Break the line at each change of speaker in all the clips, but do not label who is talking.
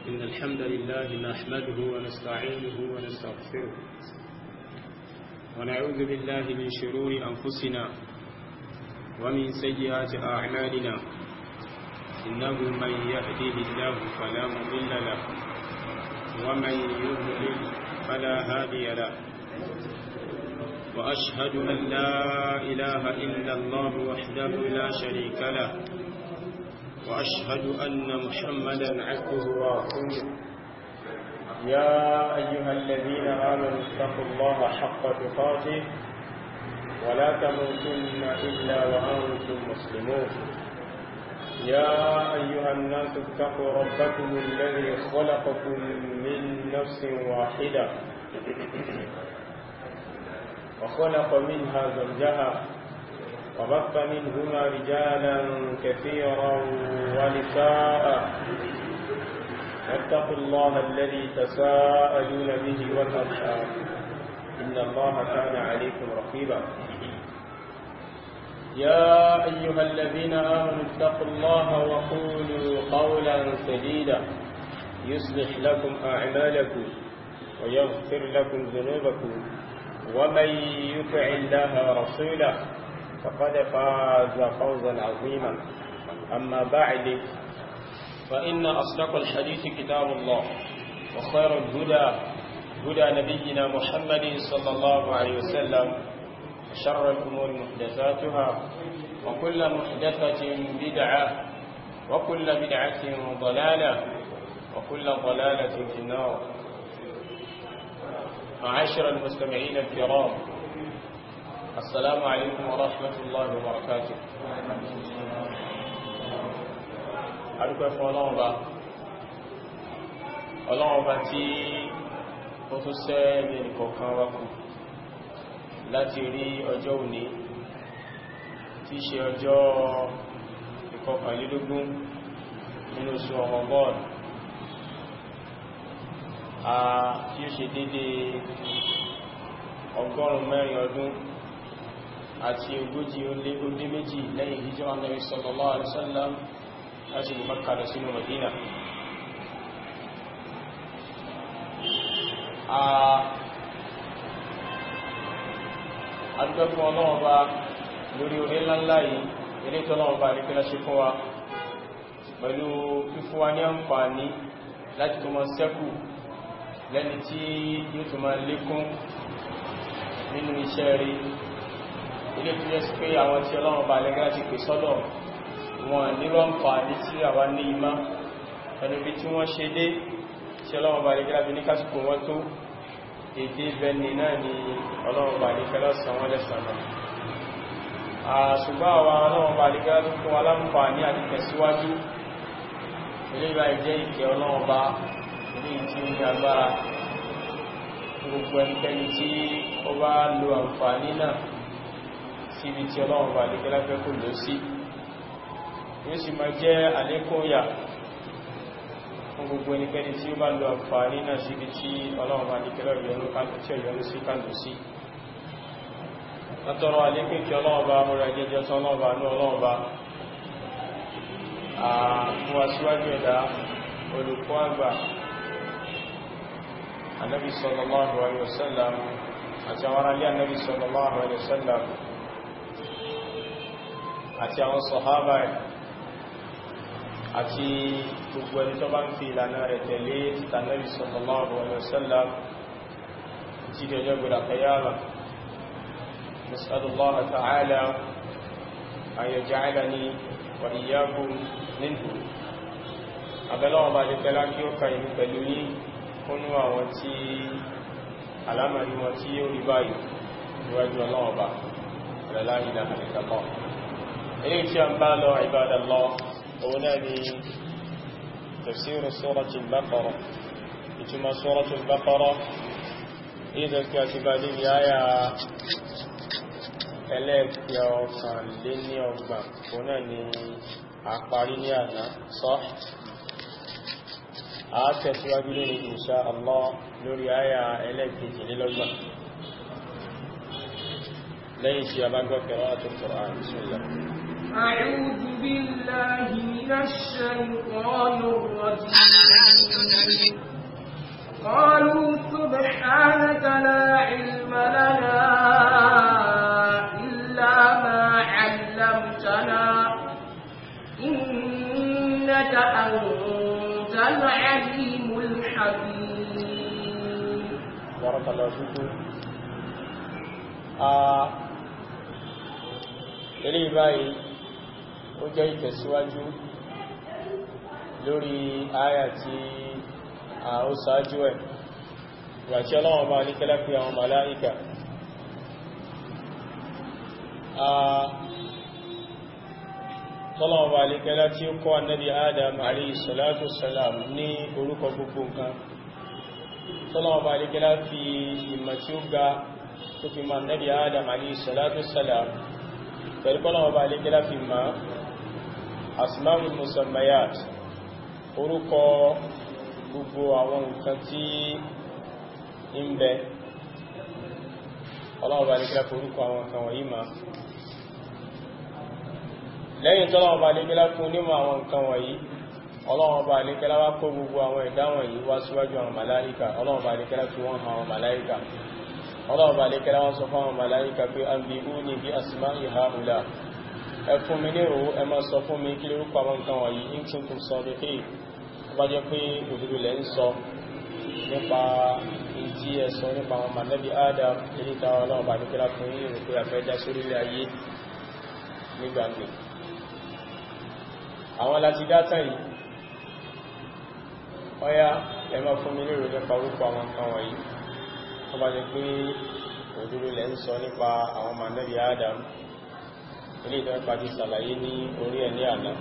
إن الحمد لله نحمده ونستعينه ونستغفره ونعوذ بالله من شرور أنفسنا ومن سيئات أعمالنا إنه من يهديه الله فلا مضل له ومن يضلل فلا هادي له وأشهد أن لا إله إلا الله وحده لا شريك له وأشهد أن محمدا عبده ورسوله يا أيها الذين آمنوا اتقوا الله حق تقاته ولا تموتن إلا وأنتم مسلمون يا أيها الناس اتقوا ربكم الذي خلقكم من نفس واحدة وخلق منها زوجها وبث منهما رجالا كثيرا ونساء واتقوا الله الذي تساءلون به والأرحام إن الله كان عليكم رقيبا يا أيها الذين آمنوا اتقوا الله وقولوا قولا سديدا يصلح لكم أعمالكم ويغفر لكم ذنوبكم ومن يطع الله ورسوله فقد فاز فوزا عظيما أما بعد فإن أصدق الحديث كتاب الله وخير الهدى هدى نبينا محمد صلى الله عليه وسلم وشر الأمور محدثاتها وكل محدثة بدعة وكل بدعة ضلالة وكل ضلالة في النار. معاشر المستمعين الكرام، السلام عليكم ورحمة الله وبركاته. adúpẹ́ fún ọlọ́run bá tí ó tún ṣẹ́ ní ẹnìkọ̀ọ̀kan wa kù láti rí ọjọ́ òní tí ṣe ọjọ́ ìkọkànlélógún nínú oṣù Ramadan tí ó ṣe dédé 104 ọdún àti 142 lẹ́yìn hijira Nabi sallallahu alaihi wasallam láti lè Mákkà lọ sínú Madina. Adúgbẹ́ fún ọlọ́wọ́ bá lórí orí ńláńlá yìí, ilé tọ́lọ́wọ́ bá ní kí láṣe fún wa pẹ̀lú fífún wa ní àǹfààní láti tó máa ṣẹ́kù lẹ́ni tí yóò tó máa lékún nínú iṣẹ́ rí. Ilé tó jẹ́ sí pé àwọn tí ọlọ́wọ́ bá lẹ́gbẹ́ láti pè sọ́dọ̀ wọn nílò àǹfààní tí àwa ní imá ẹnu bí tí wọ́n ṣe dé tí ọlọ́wọ́ bá lẹ́gbẹ́ láti ní kásìkò wọn tó èdè bẹni náà ni ọlọ́wọ́ bá lẹ́gbẹ́ lọ́sàn wọ́n lẹ́sàn náà. Ṣùgbọ́n àwọn ọlọ́wọ́ bá lẹ́gbẹ́ láti fún aláǹfààní àti tẹ̀síwájú ilé ìbá ìjẹ́ ìkẹ́ ọlọ́wọ́ bá ní tí ó ní agbára gbogbo ẹnikẹ́ni tí ó bá lo àǹfààní náà síbi tí ọlọ́wọ́ bá lẹ́gbẹ́ láfẹ́ kò lọ sí, yóò sì máa jẹ́ àlékún yà fún gbogbo ẹnikẹ́ni tí ó bá lo àǹfààní náà síbi tí ọlọ́run bá níkẹ́lẹ̀ yọrù sí kàlù sí. látọrọ àlékún kí ọlọ́run bá múra jẹjẹ tán ọlọ́run bá ní ọlọ́run bá fún aṣíwájú ẹ̀dá olùkọ́ àgbà Ànábì sallallahu alaihi wasallam àti àwọn aráalé Ànábì sallallahu alaihi wasallam àti àwọn sàhábà àti gbogbo ẹni tó bá ń fi ìlànà rẹ̀ tẹ̀lé títà Nabi sallallahu alaihi wasallam tí dẹjọ́ gbọ́dá kayára. Nas'alullaha ta'ala an yaj'alani wa iyyakum minhu. Abẹ́lọ́wọ́ bá lè tẹ́lá kí ó ka ìlú pẹ̀lú ní fúnnú àwọn tí alámàrí wọn tí ó rí báyìí níwájú ọlọ́wọ́ bá la ilaha illallah. Èyí tí a ń bá lọ ibadallah هنا تفسير سورة البقرة ثم سورة البقرة إذا كاتبا لي آية ẹlẹ́ẹ̀kẹ́ ọkàn lé ní ọgbà fúnà ní àparí ní àná sọ́ àátẹ̀síwájú lórí insha Allah lórí àyà ẹlẹ́ẹ̀kejìlélọ́gbà lẹ́yìn tí a bá gbọ́ qira'atul Qur'an. Bismillah.
أعوذ بالله من الشيطان الرجيم قالوا سبحانك لا علم لنا إلا ما علمتنا إنك أنت العليم الحكيم.
بارك الله فيكم. eléyìí báyìí ó jẹ́ ìtẹ̀síwájú lórí àyà tí ó ṣáájú ẹ̀ ìwàtí ọlọ́wọ́n bá níkẹ́lá pé àwọn màláíkà tọ́lọ́wọ́n bá níkẹ́lá tí ó kọ́ annabi Adam alayhi salatu wassalam ní orúkọ gbogbo nǹkan tọ́lọ́wọ́n bá níkẹ́lá fi ìmọ̀ tí ó ga tó fi ma annabi Adam alayhi salatu wassalam pẹ̀lú kọ́lọ́wọ́n bá níkẹ́lá fi ma asma'ul musammayat orúkọ gbogbo àwọn nǹkan tí ń bẹ ọlọ́wọ́ bá nígbà forúkọ àwọn nǹkan wọ̀nyí ma lẹ́yìn tọ́lọ́wọ́ bá nígbà fún nímọ̀ àwọn nǹkan wọ̀nyí ọlọ́wọ́ bá nígbà wá kó gbogbo àwọn ẹ̀dá wọ̀nyí wá síwájú àwọn màláíkà ọlọ́wọ́ bá nígbà fi wọ́n àwọn màláíkà ọlọ́wọ́ bá nígbà wọ́n sọ fún àwọn màláíkà pé anbi'uni bi asma'i ha'ula ẹ fún mi nírò ẹ máa sọ fún mi kí lórúkọ àwọn nǹkan wọ̀nyí in kuntum sadiqin bá jẹ́ pé òdodo lẹ́ ń sọ nípa ìjí ẹ̀sọ nípa àwọn mànẹ́bí Adam níta ọlọ́run bá nípẹ́lá fún yí rò pé àfẹ́já sórílẹ̀ ayé nígbàgbé àwọn láti dátà yìí ọya ẹ máa fún mi lérò nípa orúkọ àwọn nǹkan wọ̀nyí tó bá jẹ́ pé òdodo lẹ́ ń sọ nípa àwọn mànẹ́bí Adam ilé ìtọ́ pàdé sàlàyé ní orí ẹ̀ ní àná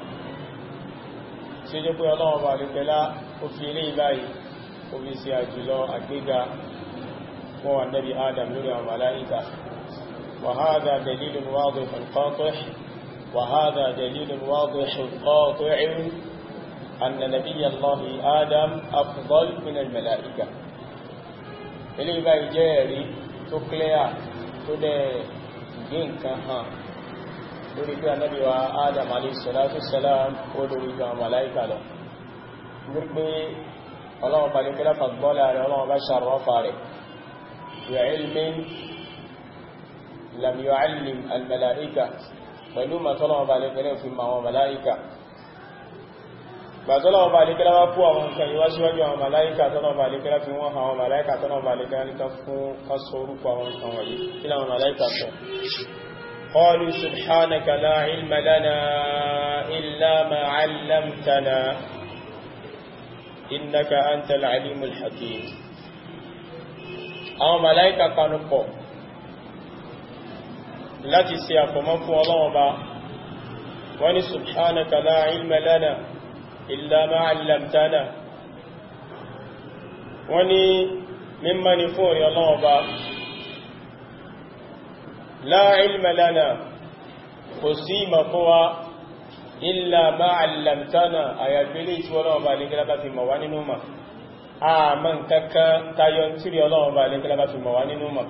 tí ó jẹ́ pé ọlọ́wọ́ bá lè pẹ́lá ó fi ilé ìbáyìí ó fi sí àjùlọ àgbéga fún Ànábì Adam lórí àwọn màláíkà وهذا دليل واضح قاطع وهذا دليل واضح قاطع أن نبي الله آدم أفضل من الملائكة ilé ìbáyìí jẹ́ ẹ̀rí tó clear tó dẹ̀ gbé nǹkan hàn lórí pé Ànábì wa Adam alayhi salatu wassalam ó lórí ìjọ màláíkà lọ wípé ọlọ́wọ́ bá lè kẹ́lá fàgbọ́lá rẹ̀ ọlọ́wọ́ bá ṣàrọ́fà rẹ̀ bi'ilmin lam yu'allim al-mala'ika pẹ̀lú màtọ́lọ́wọ́ bá lè kẹ́lá fi ma wọn màláíkà gbàtọ́lọ́wọ́ bá lè kẹ́lá wá kú àwọn nǹkan yíwá síwájú àwọn màláíkà tọ́lọ́wọ́ bá lè kẹ́lá fi wọ́n àwọn màláíkà tọ́lọ́wọ́ bá lè kẹ́lá ní kásọ orúkọ àwọn nǹkan wọ̀nyí kí láwọn màláíkà sọ قالوا سبحانك لا علم لنا إلا ما علمتنا إنك أنت العليم الحكيم àwọn màláíkà panupọ̀ láti ṣe àfọ̀mọ́ fún Ọlọ́run Ọba wọ́n ní subhanaka la ilma lana illa ma 'allamtana wọ́n ní mímọ́ ni fún orí Ọlọ́run Ọba la ilma lana kò sí ìmọ̀ fún wa illa ma 'allamtana àyàgbélé tí Ọlọ́run Ọba ní gẹ́lẹ́bá fi mọ̀ wá nínú mọ̀ àmọ́ kankan tayọ tíri Ọlọ́run Ọba ní gẹ́lẹ́bá fi mọ̀ wá nínú mọ̀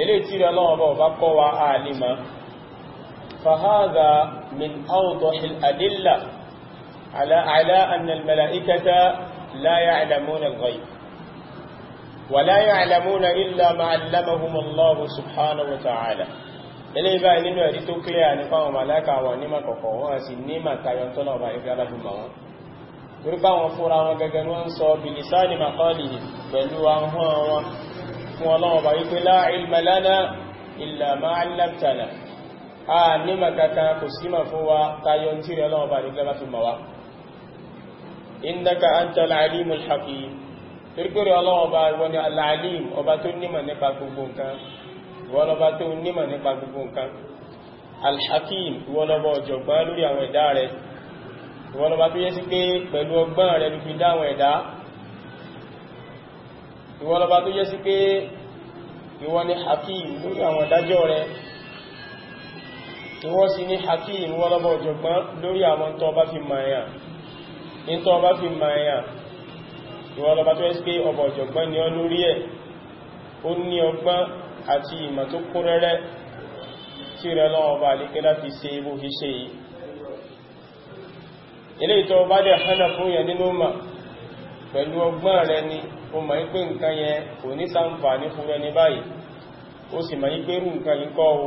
ilé tíri Ọlọ́run Ọba kọ́ wa àlìmọ̀ fahadha min awdahil adilla ala anna al-mala'ikata la ya'lamuna al-ghayb wa la ya'lamuna illa ma 'allamahum Allah subhanahu wa ta'ala ilé ibá nínú ẹ̀rí tó clear ní fáwọn màláíkà wọn ní màkọ̀kọ̀ wọn sì ní màtayọ tọ́nà ọba ìfẹ́ aláfimọ̀ wọn wípá wọn fúnra wọn gẹ́gẹ́ wọ́n sọ bilisani maqalihi pẹ̀lú ahọ́n wọn fún Ọlọ́run Ọba wípé la ilma lana illa ma 'allamtana a ní màkàkà kò sí mà fún wa tayọ tí rẹ̀ Ọlọ́run Ọba nígbà láti mọ̀ wá innaka antal alimul hakim pẹ̀lú Ọlọ́run Ọba ìwọ ni al-alim ọba tó nímọ̀ nípa gbogbo nǹkan ìwọ́lọ́bá tó nímọ̀ nípa gbogbo nǹkan al-hakim ìwọ́lọ́bá ọ̀jọ̀gbọ́n lórí àwọn ẹ̀dá rẹ̀ ìwọ́lọ́bá tó yẹ sí pé pẹ̀lú ọgbọ́n rẹ̀ ló fi dá àwọn ẹ̀dá ìwọ́lọ́bá tó yẹ sí pé ìwọ ni hakim lórí àwọn ìdájọ́ rẹ̀ ìwọ sì ni hakim ìwọ́lọ́bá ọ̀jọ̀gbọ́n lórí àwọn tó bá fi mọ̀ ẹ̀yàn ní tó bá fi mọ̀ ẹ̀yàn ìwọ́lọ́bá tó yẹ sí pé ọba ọ̀jọ̀gbọ́n ni ọ lórí ẹ̀ ó ní ọgbọ́n àti ìmọ̀ tó kún rẹ́rẹ́ tí rẹ̀ lọ́wọ́ bá lè kẹ́lá fi ṣe ibò fi ṣe yìí ilé ìtọ́ bá dẹ̀ hánà fún yẹn nínú mà pẹ̀lú ọgbọ́n rẹ ni o mọ̀ pé nǹkan yẹn kò ní ṣàǹfààní fún ẹni báyìí ó sì mọ̀ pé rú nǹkan yìí kọ́ o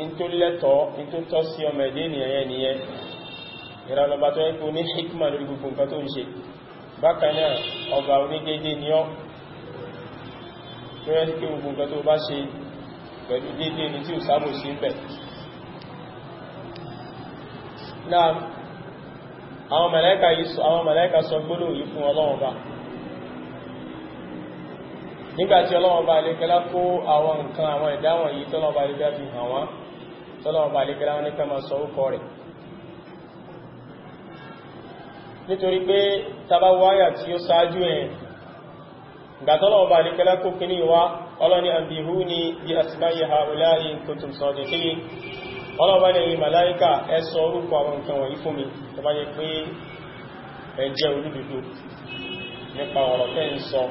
in tó lẹ́tọ̀ọ́ in tó tọ́ sí ọmọ ẹ̀dẹ́ ènìyàn nìyẹn ìrànlọ́bà tó yẹ kó ní hikma lórí gbogbo nǹkan tó ń ṣe bákan náà ọba onídéédé ni ọ́ tó yẹ kí gbogbo nǹkan tó bá ṣe pẹ̀lú déédé ni tí ò sábò sí ń bẹ̀. náà àwọn màláíkà sọ gbólóhùn yìí fún Ọlọ́run Ọba nígbàtí Ọlọ́run Ọba àlékẹ́lá kó àwọn nǹkan àwọn ìdáwọn yìí tọ́lọ́run Ọba àlékẹ́lá fi hàn wọ́n tọ́lọ́run Ọba àlékẹ́lá wọn ní ká máa sọ orúkọ rẹ̀ nítorí pé tàbá wáyà tí ó sáájú ẹ̀ ìgbàtọ́lọ́run Ọba àlékẹ́lá kó kíní wá ọlọ́ni àbíhúni bí asma'i ha'ula'i in kuntum sadiqin ọlọ́ọ̀bá ní ẹ̀yin màláíkà ẹ sọ orúkọ àwọn nǹkan wọ̀nyí fún mi tó bá jẹ́ pé ẹ jẹ́ olódodo nípa ọ̀rọ̀ tẹ́ ń sọ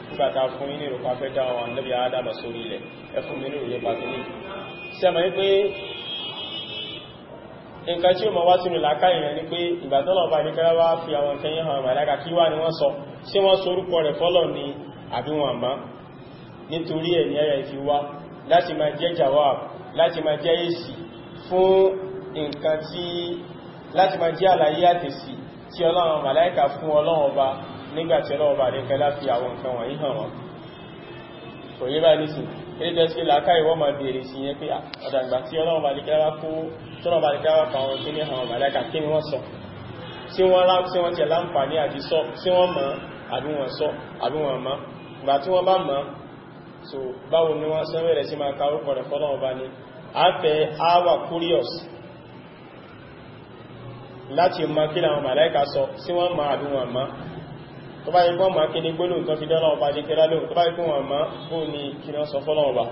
nígbàtà fún yín ní ìrọ̀pá fẹ́ dá àwọn ànábì Ádámà sórí ilẹ̀ ẹ fún mi ní ìròyìn pàtó ní sẹ́mọ̀ ní pé nǹkan tí ó mọ̀ wá sínú làákà ìrìn ni pé ìgbàtọ́lọ̀ọ̀bá ní kẹ́lá wá fi àwọn nǹkan yẹn hàn màláíkà kí wá ni wọ́n sọ sí wọ́n sọ orúkọ rẹ̀ fọ́lọ̀ ni àbí wọn àmá nítorí ẹ̀ ní ẹ̀yà ìfi wá láti máa jẹ́ jawab láti máa jẹ́ èsì fún nǹkan tí láti máa jẹ́ àlàyé àtẹ̀sí tí Ọlọ́run màláíkà fún Ọlọ́run Ọba nígbàtí Ọlọ́run Ọba àdékẹ́lá fi àwọn nǹkan wọ̀nyí hàn wọ́n kò yé bá ní sí ẹgbẹ́ tí làákà ìwọ́ máa bèèrè sí yẹn pé ọ̀dàgbà tí Ọlọ́run Ọba àdékẹ́lá kó tọ́lọ́run Ọba àdékẹ́lá pa àwọn kí ní àwọn màláíkà kí ni wọ́n sọ tí wọ́n ti láǹfààní àti sọ tí wọ́n mọ̀ àbí wọ́n sọ àbí wọ́n mọ̀ ìgbà tí wọ́n bá mọ̀ so báwo ni wọ́n sọ bẹ̀rẹ̀ sí máa ka orúkọ rẹ̀ fọ́lọ́run Ọba ní afẹ́ àwà curious láti mọ̀ kí àwọn màláíkà sọ sí wọ́n mọ̀ àbí wọ́n mọ̀ tó bá yẹ kó mọ̀ kí ni gbólóhùn tó fi dọ́lọ́run Ọba jẹ́kẹ́lá lóhùn tó bá yẹ kó wọ́n mọ̀ bó ní kí wọ́n sọ fọ́lọ́run Ọba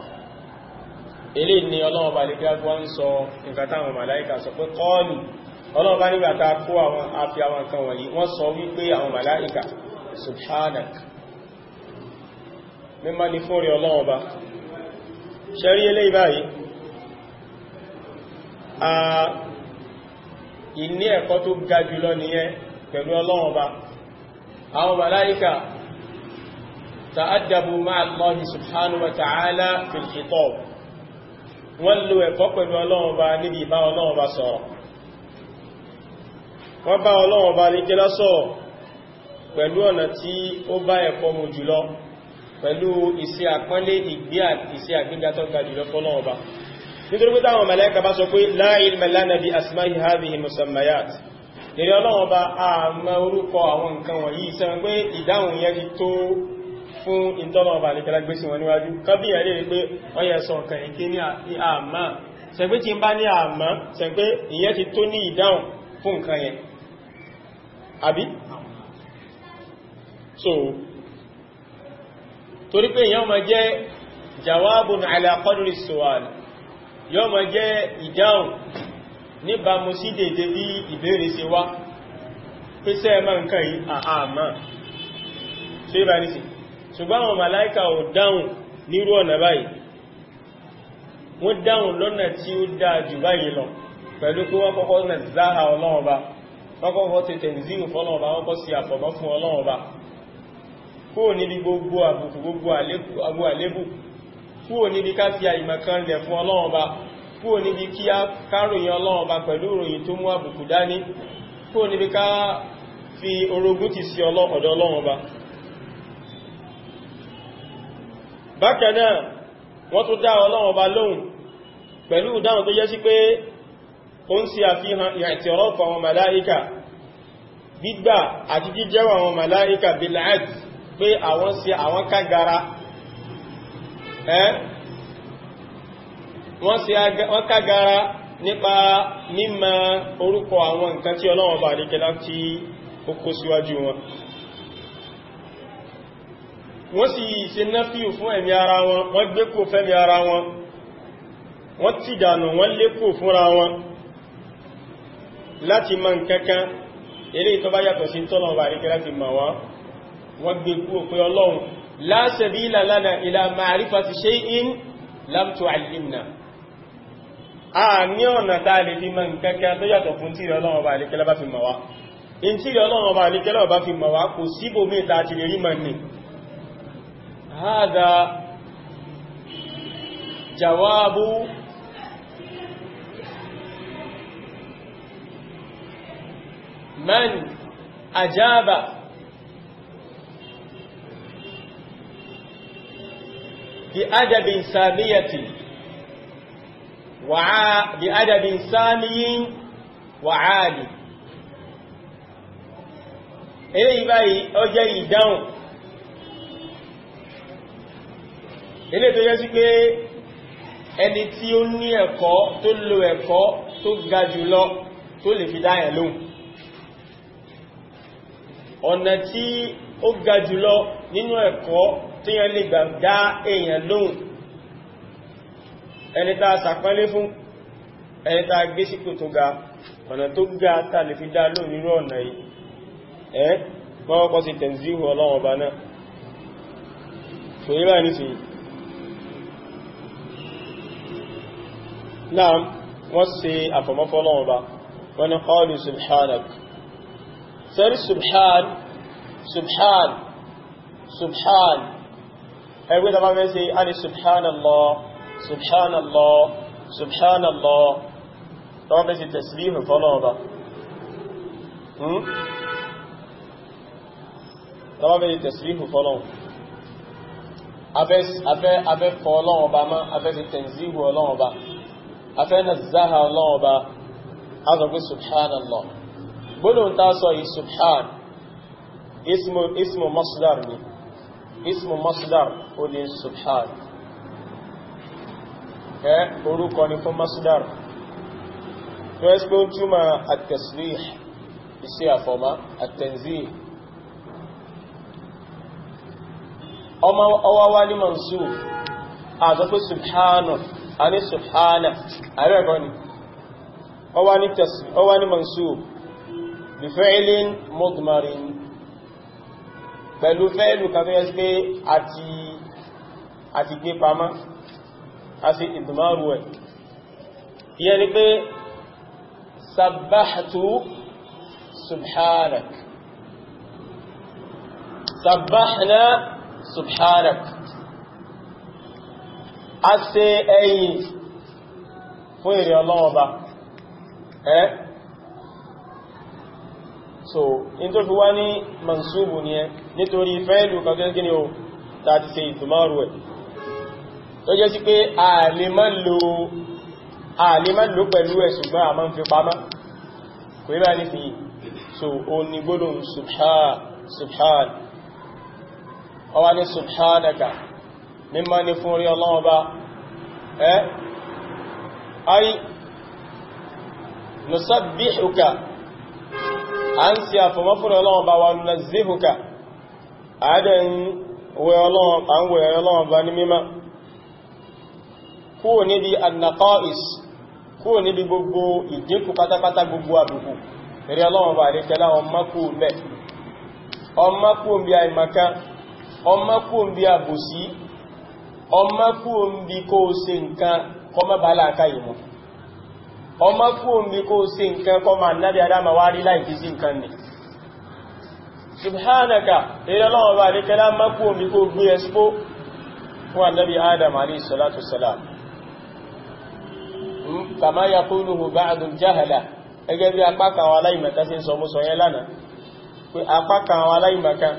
ilé ni Ọlọ́run Ọba jẹ́kẹ́lá tó ń sọ nǹkan táwọn màláíkà sọ pé kọ́ọ̀lù Ọlọ́run Ọba nígbà tá kó àwọn afi àwọn nǹkan wọ̀nyí wọ́n sọ wípé àwọn màláíkà subhanak mímọ́ ni fún rí Ọlọ́run Ọba ṣẹ́rí ilé ìbáyìí ìní ẹ̀kọ́ tó ga jùlọ nìyẹn pẹ̀lú Ọlọ́run Ọba àwọn màláíkà ta'addabu ma'a Allahi subhanahu wa ta'ala fil khitab wọ́n lo ẹ̀kọ́ pẹ̀lú Ọlọ́run Ọba níbi ìbá Ọlọ́run Ọba sọ̀rọ̀ wọ́n bá Ọlọ́run Ọba ní kí lọ́sọ̀ pẹ̀lú ọ̀nà tí ó bá ẹ̀kọ́ mu jùlọ pẹ̀lú ìṣe àpọ́nlé ìgbé àti ìṣe àgbéga tó ga jùlọ fọ́lọ́run Ọba nítorí pé táwọn màláíkà bá sọ pé la ilma lana bi asma'i hadhihi musammayat lèrí Ọlọ́run Ọba àmà orúkọ àwọn nǹkan wọ̀nyí sẹ́wọ́n pé ìdáhùn yẹn ti tó fún ìtọ́lọ̀ Ọba àlekẹ́lá gbé sí wọn níwájú kábíyà lè rí pé wọ́n yẹ sọ nǹkan ìké ní àmà sẹ́gbé tí ń bá ní àmà sẹ́gbé ìyẹn ti tó ní ìdáhùn fún nǹkan yẹn àbí so torí pé ìyẹn máa jẹ́ jawabun ala qadri su'al yóò máa jẹ́ ìdáhùn níbàmú sí dédé bí ìbéèrè ṣe wá pèsè ẹ̀mà nǹkan yìí àmà ṣe bá ní sí ṣùgbọ́n àwọn màláíkà ò dáhùn nírú ọ̀nà báyìí wọ́n dáhùn lọ́nà tí ó dáa jù báyìí lọ pẹ̀lú pé wọ́n kọ́kọ́ nà záhà Ọlọ́run Ọba wọ́n kọ́kọ́ ti tẹ̀nzíhù fọ́lọ́run Ọba wọ́n kọ́ sí àfọ̀mọ́ fún Ọlọ́run Ọba kúrò níbi gbogbo àbùkù gbogbo àlébù kúrò níbi ká fi àìmọ̀kan lẹ̀ fún Ọlọ́run Ọba kúrò níbi kí a káròyìn Ọlọ́run Ọba pẹ̀lú ìròyìn tó mú àbùkù dání kúrò níbi ká fi orogún ti sí ọ̀dọ̀ Ọlọ́run Ọba bákan náà wọ́n tó dá Ọlọ́run Ọba lóhùn pẹ̀lú ìdáhùn tó jẹ́ sí pé ó ń ṣe àfihàn i'tiraf àwọn màláíkà gbígbà àti jíjẹ́wọ́ àwọn màláíkà bil-'adl pé àwọn kágara wọ́n kágara nípa mímọ̀ orúkọ àwọn nǹkan tí Ọlọ́run Ọba àríkẹ́lá tí ó kó síwájú wọn wọ́n sì ṣe náfíù fún ẹ̀mí ara wọn wọ́n gbé kò fẹ́mí ara wọn wọ́n ti dànù wọ́n lé kò fúnra wọn láti mọ̀ nǹkankan eléyìí tó bá yàtọ̀ sí tọ́lọ́run Ọba àríkẹ́lá ti mọ̀ wọ́n gbé kú pé Ọlọ́run la sabila lana ila ma'rifati shay'in lam tu'allimna a ní ọ̀nà tá lè fi mọ̀ nǹkankan tó yàtọ̀ fún tí Ọlọ́run Ọba àlékẹ́lá bá fi mọ̀ wá in tí Ọlọ́run Ọba àlékẹ́lá bá fi mọ̀ wá kò síbò mẹ́ta ti lè rí mọ̀ ní hādhā jawābu man ajāba bi adabin sāmiyatin بأدب سامي وعالي eléyìí báyìí ó jẹ́ ìdáhùn eléyìí tó jẹ́ sí pé ẹni tí ó ní ẹ̀kọ́ tó lo ẹ̀kọ́ tó ga jùlọ tó lè fi dá ẹ̀ lóhùn ọ̀nà tí ó ga jùlọ nínú ẹ̀kọ́ tí yẹn lè gbà dá èèyàn lóhùn ẹni tá sàpẹ́lé fún ẹni tá gbé sípò tó ga ọ̀nà tó ga tá lè fi dá lóhùn nínú ọ̀nà yìí kọ́kọ́ sí tẹ̀nzíhù Ọlọ́run Ọba náà so yíba ní sí náà wọ́n sí àfọ̀mọ́fọ́ Ọlọ́run Ọba wọ́n ni qalu subhanak sẹ́rí subhan ẹgbẹ́ tàbá fẹ́ sí a ní subhanallah tàbá fẹ́ sí tasbihu fọ́lọ́run Ọba tàbá bẹ̀rẹ̀ tẹ̀sírífù fọ́lọ́run afẹ́ fọ́ Ọlọ́run Ọba má afẹ́ sí tẹ̀sírífù Ọlọ́run Ọba afẹ́ nazzaha Ọlọ́run Ọba azọ̀gbé subhanallah gbọ́nà ta sọ yìí subhan ismu masdar ni ismu masdar ó ní subhan orúkọ ni fún masdar tó ẹ́sì pé ó túnmà at-tasbih iṣẹ́ àfọ́má at-tanzih ọwá wá ní mansub àzọ pé subhanahu a ní subhana ààrẹ ẹ̀kọ́ ni ọwá ní mansub bí fi'lin mudmarin pẹ̀lú fẹ́ẹ̀lù kan tó yẹ sí pé àti gbé pamá a sì idmaru ẹ̀ ìyẹn ni pé sabbahtu subhanak sabbahna subhanak a ṣe ẹ̀yìn fún ìrìn Ọlọ́run Ọba so in tó fi wá ní mansubu ni ẹ nítorí fẹ́ẹ̀lù kàkẹ́ gíní o tàbí ṣe ìtùmọ́rù ẹ̀ tó jẹ́ sí pé a lè má lò pẹ̀lú ẹ̀ ṣùgbọ́n a máa ń fi pamá kò rí bá ní fi so o ní gbólóhùn subhan ọwá ní subhanaka mímọ́ ní fún orí Ọlọ́run Ọba ay nusabbihuka a ń sí àfọ̀mọ́ fún Ọlọ́run Ọba wa nunazzihuka àádẹ́n wẹ Ọlọ́run Ọba ní mímọ́ kúrò níbi an-naqa'is kúrò níbi gbogbo ìdínkù pátápátá gbogbo àbùkù rí Ọlọ́run Ọba àríkẹ́lá ọmọkú bí àìmọ̀kan ọmọkú bí àbòsí ọmọkú bí kó ṣe nǹkan kọmọ bá láàká ìmọ̀ ọmọkú bí kó ṣe nǹkan kọmọ annabi adama wá rí láìkí sí nǹkan ni subhanaka rí Ọlọ́run Ọba àríkẹ́lá mọ́kú bí kó gbé ẹspó fún annabi adam alayhi salatu salam kama yaquluhu ba'du jahala ẹgẹ́ bí apákan àwọn aláìmọ̀ká sí sọ mú sọ yẹn lánàá pé apákan àwọn aláìmọ̀ká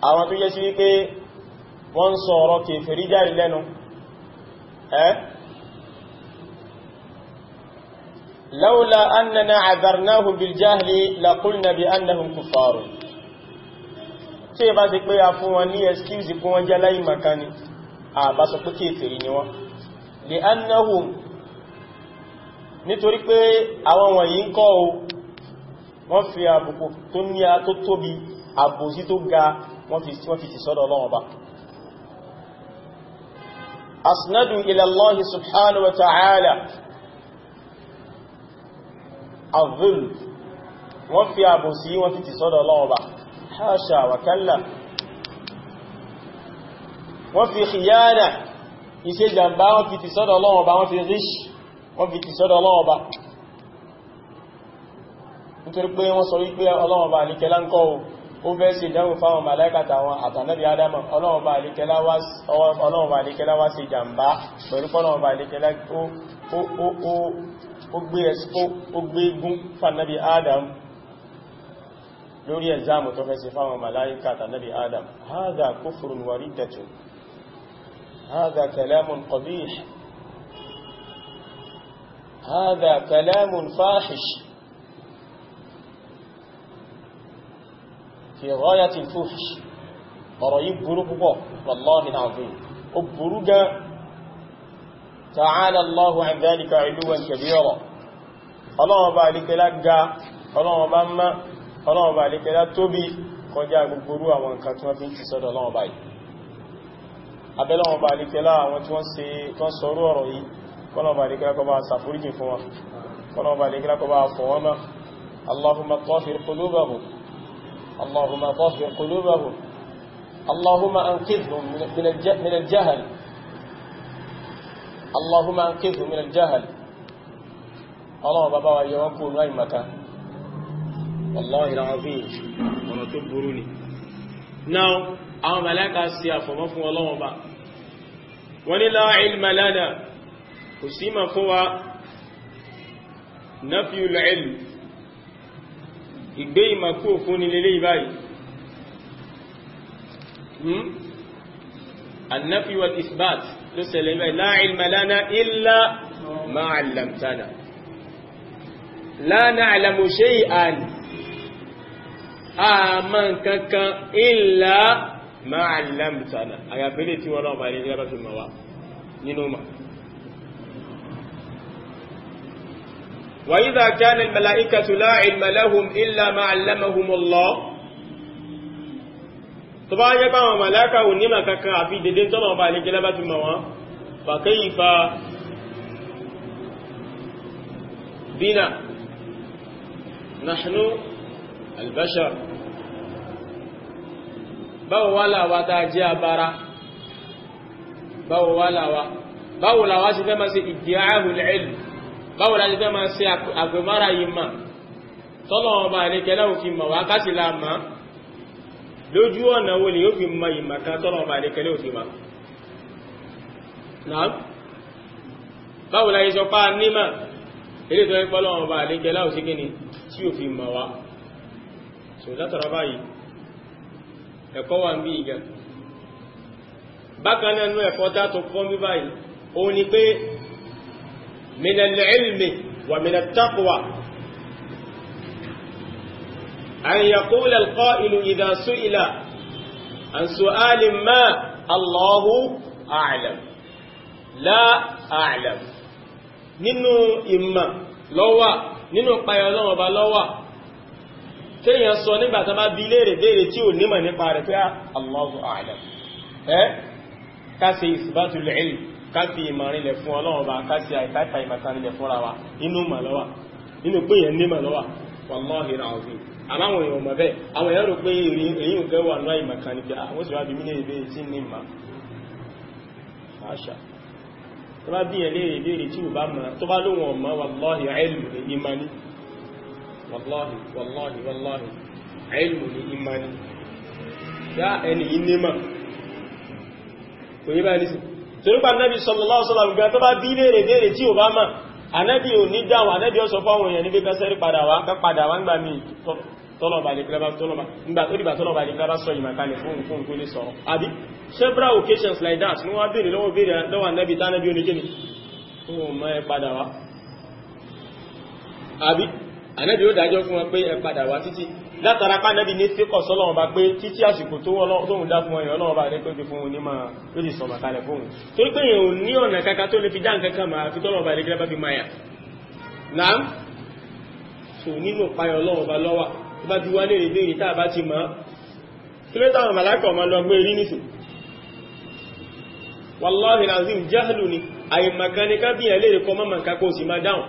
àwọn tó yẹ sí wípé wọ́n ń sọ ọ̀rọ̀ kèfèrí járe lẹ́nu lawla annana a'dharnahum bil jahli laqulna bi annahum kuffarun tí bá ṣe pé a fún wọn ní excuse fún wọn jẹ́ aláìmọ̀ká ni àbá sọ pé kèfèrí ni wọ́n li annahum nítorí pé àwọn wọ̀nyí ń kọ́ o wọ́n fi àbùkù tó ní a tó tóbi àbòsí tó ga wọ́n fi ti sọ́dọ̀ Ọlọ́run Ọba asnadu ila Allah subhanahu wa ta'ala azul wọ́n fi àbòsí wọ́n fi ti sọ́dọ̀ Ọlọ́run Ọba hasha wa kalla wọ́n fi khiyana iṣẹ́ jàmbá wọ́n fi ti sọ́dọ̀ Ọlọ́run Ọba wọ́n fi rish wọ́n fi ti sọ́dọ̀ Ọlọ́run Ọba nítorí pé wọ́n sọ wípé Ọlọ́run Ọba àlékẹ́lá ń kọ́ ó fẹ́ ṣe ìdánwò fáwọn màláíkàtà àwọn àtànábì Ádámù. Ọlọ́run Ọba àlékẹ́lá wá ṣe jàmbá pẹ̀lú Ọlọ́run Ọba àlékẹ́lá ó gbé gún fànábì Ádámù lórí ẹ̀zámù tó fẹ́ ṣe fáwọn màláíkàtà nábì Ádámù. Hadha kufrun wa riddatun, hadha kalamun qabih, hadha kalamun fahish fi ghayati al-fuhsh. ọ̀rọ̀ yìí burú púpọ̀ wallahi al-azim, ó burú gan. ta'ala Allahu an dhalika 'uluwan kabira. Ọlọ́run bá alikẹ́lá ga, Ọlọ́run bá má, Ọlọ́run bá alikẹ́lá tóbi kọjá gbogbo àwọn nǹkan tí wọ́n fi ń ti sọ́dọ̀ Ọlọ́run bá yìí. Abẹ́lọ́run bá alikẹ́lá àwọn tí wọ́n sọ̀rọ̀ ọ̀rọ̀ yìí, kọ́lọ́run bá alikẹ́lá kó bá ṣàforíjì fún wọn, kọ́lọ́run bá alikẹ́lá kó bá fọ̀ wọ́n mọ́. Allahumma tahhir qulubahum, Allahumma tahhir qulubahum, Allahumma anqidhhum min al-jahl, Allahumma anqidhhum min al-jahl. Ọlọ́run bá bá wa yọ wọ́n kó ní àìmọ̀ká. Wallahi al-azim, ọ̀nà tó burú ni. Now, àwọn màláíkà sí àfọ̀mọ́ fún Ọlọ́run bá. Wọ́n ní la ilma lana, kò sí ma fún wa, nafyul ilm, ìgbé ìmàkú òfin ní lélé ìbáyìí. An-nafy wal isbat ló ṣẹlẹ̀ ìbáyìí. La ilma lana illa ma 'allamtana. La na'lamu shay'an, àmọ́ kankan illa ma 'allamtana, àyàfẹ́lẹ̀ tí wọ́n náà bá ní ẹgbẹ́ fi mọ̀ wá nínú ma. Wa idha kana al-mala'ikatu la 'ilma lahum illa ma 'allamahumullah. Tó bá yẹ báwọn màláíkà ò ní ma kankan àfi dédé tọ́nà bá ní ẹgbẹ́ fi mọ̀ wá, fa kayfa bina nahnu al-bashar. Báwo wá làwá tá jẹ́ abára, báwo làwá sí fẹ́ máa ṣe iddi'a'ul ilm, báwo la ṣe fẹ́ máa ṣe àgbẹ̀mára yìí mà tọ́lọ̀wọ́n bá ní kẹlẹ́ òfin mọ̀ wá kásì láàmà lójú ọ̀nà wo ni yóò fi mọ ìmọ̀ká tọ́lọ̀wọ́n bá ní kẹlẹ́ òfin mà. Náà báwo la ṣe sọ pá nímà ilé tó ń pọ́ lọ́wọ́n bá ní kẹlẹ́ òfin kíni tí ò fi mọ̀ wá. So látara báyìí ẹ̀kọ́ wà ń bí ìgá. Bákan náà nú ẹ̀kọ́ tá tó fọ́n bí báyìí òun ni pé min al-ilmi wa min at-taqwa an yaqula al-qa'ilu idha su'ila an su'alin ma Allahu a'lam la a'lam. Nínú ìmọ̀ lọ́wà, nínú payọ̀ lọ́wọ́ bá lọ́wà kéèyàn sọ nígbà tán bá bí léèrè béèrè tí ò nímọ̀ nípa rẹ̀ pé Allahu a'lam. Ká ṣe isbatul ilm, ká fi ìmọ̀rinlẹ̀ fún Ọlọ́run bá, ká ṣe àìkáta ìmọ̀tanilẹ̀ fúnra wa inú mọ̀ lọ́wà, nínú pé yẹn nímọ̀ lọ́wà. Wallahi al-azim. Àmáwọn èèyàn mọ̀ bẹ́ẹ̀, àwọn èèyàn rò pé èyí ò gẹ́wà náà ìmọ̀kan ní pé àwọn sì wá bí mílẹ̀ ìbéèrè tí ní ìmọ̀. Àṣà tó bá bí yẹn léèrè béèrè tí ò bá mọ̀, tó bá lóhun ọmọ wallahi ilmu ní ìmani, wallahi wallahi wallahi ilmu ní ìmani. Yá ẹni yìí nímọ̀ kò yí báyìí sí torípa Ànábì sallallahu alaihi wasallam gan tó bá bí léèrè béèrè tí ò bá mọ̀, Ànábì ò ní dáhùn, Ànábì ó sọ fáwọn èèyàn ní pé kẹsẹ́rí padà wá ń gbà mí tọ́lọ̀bà lè kílábà sọ ìmọ̀kalẹ̀ fún tó lè sọ̀rọ̀. Àbí several occasions like that ní wọ́n béèrè lọ́wọ́ Ànábì tánàbí oníkíni fún mọ́ ẹ padà wá. Àbí Ànábì ó dájọ́ fún wọn pé ẹ padà wá títí látara pa Ànábì ní fíkọ̀ sọ́lọ́wọ́n bá pé títí àsìkò tóhun dá fún ọyàn Ọlọ́wọ́n bá rẹ̀ pé fún ní máa lórí sọ̀rọ̀ kalẹ̀ fún un torí pé èèyàn ò ní ọ̀nà kankan tó lè fi dá nǹkan kan máa fi tọ́lọ́wọ́n bá rẹ̀ kílábà fi máa yà náà. So nínú payọ̀ Ọlọ́wọ́n bá lọ́wà tó bá ti wá lè rí tá a bá ti mọ̀ kí ló táwọn màláíkà ọmọ lọ gbé rí nìsìn. Wallahi al-azim jahlu ni àìmọ̀kaníká bí ẹ̀ lè rí kọ́ mọ́mọ̀ nǹkan kó sì máa dáhùn.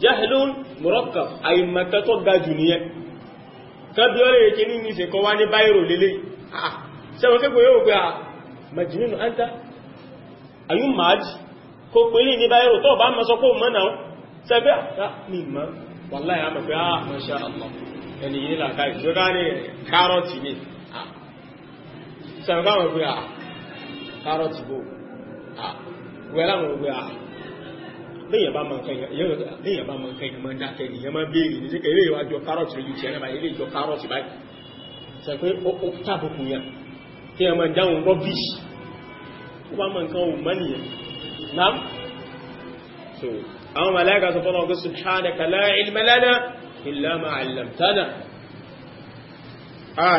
Jahlun murakkab àìmọ̀kan tó ga jù nìyẹn. Kábí ọ́ lè kí ní ìsìn kọ́ wá ní báyìrò lélé ṣẹ́wọ̀n kẹ́kọ̀ọ́ yóò gbé majnun anta are you mad kó pè ní báyìí tó bá mọ́ sọ pé mọ́ náà sẹ́gbẹ́ mi mọ́ wallahi àmọ́ pé masha Allah ẹni yìí làkà ìṣẹ́gá ní kárọ̀tì ní sẹ́gbẹ́ àwọn pé kárọ̀tì bò wẹ́lá wọn pé léyìn bá mọ́ nǹkan yẹn máa dákẹ́ ni yẹn máa béèrè ní síkẹ̀ ilé ìwájọ kárọ̀tì lójú ti ẹ̀rẹ́bà ilé ìjọ kárọ̀tì báyìí sẹ́gbẹ́ ó tàbùkù yẹn kí ẹ máa dáhùn rọ́bíṣì ó bá mọ́ nǹkan ò mọ́ nìyẹn náà so àwọn màláíkà sọ fọ́nà ọgbẹ́ subhanaka la ilma lana illa ma 'allamtana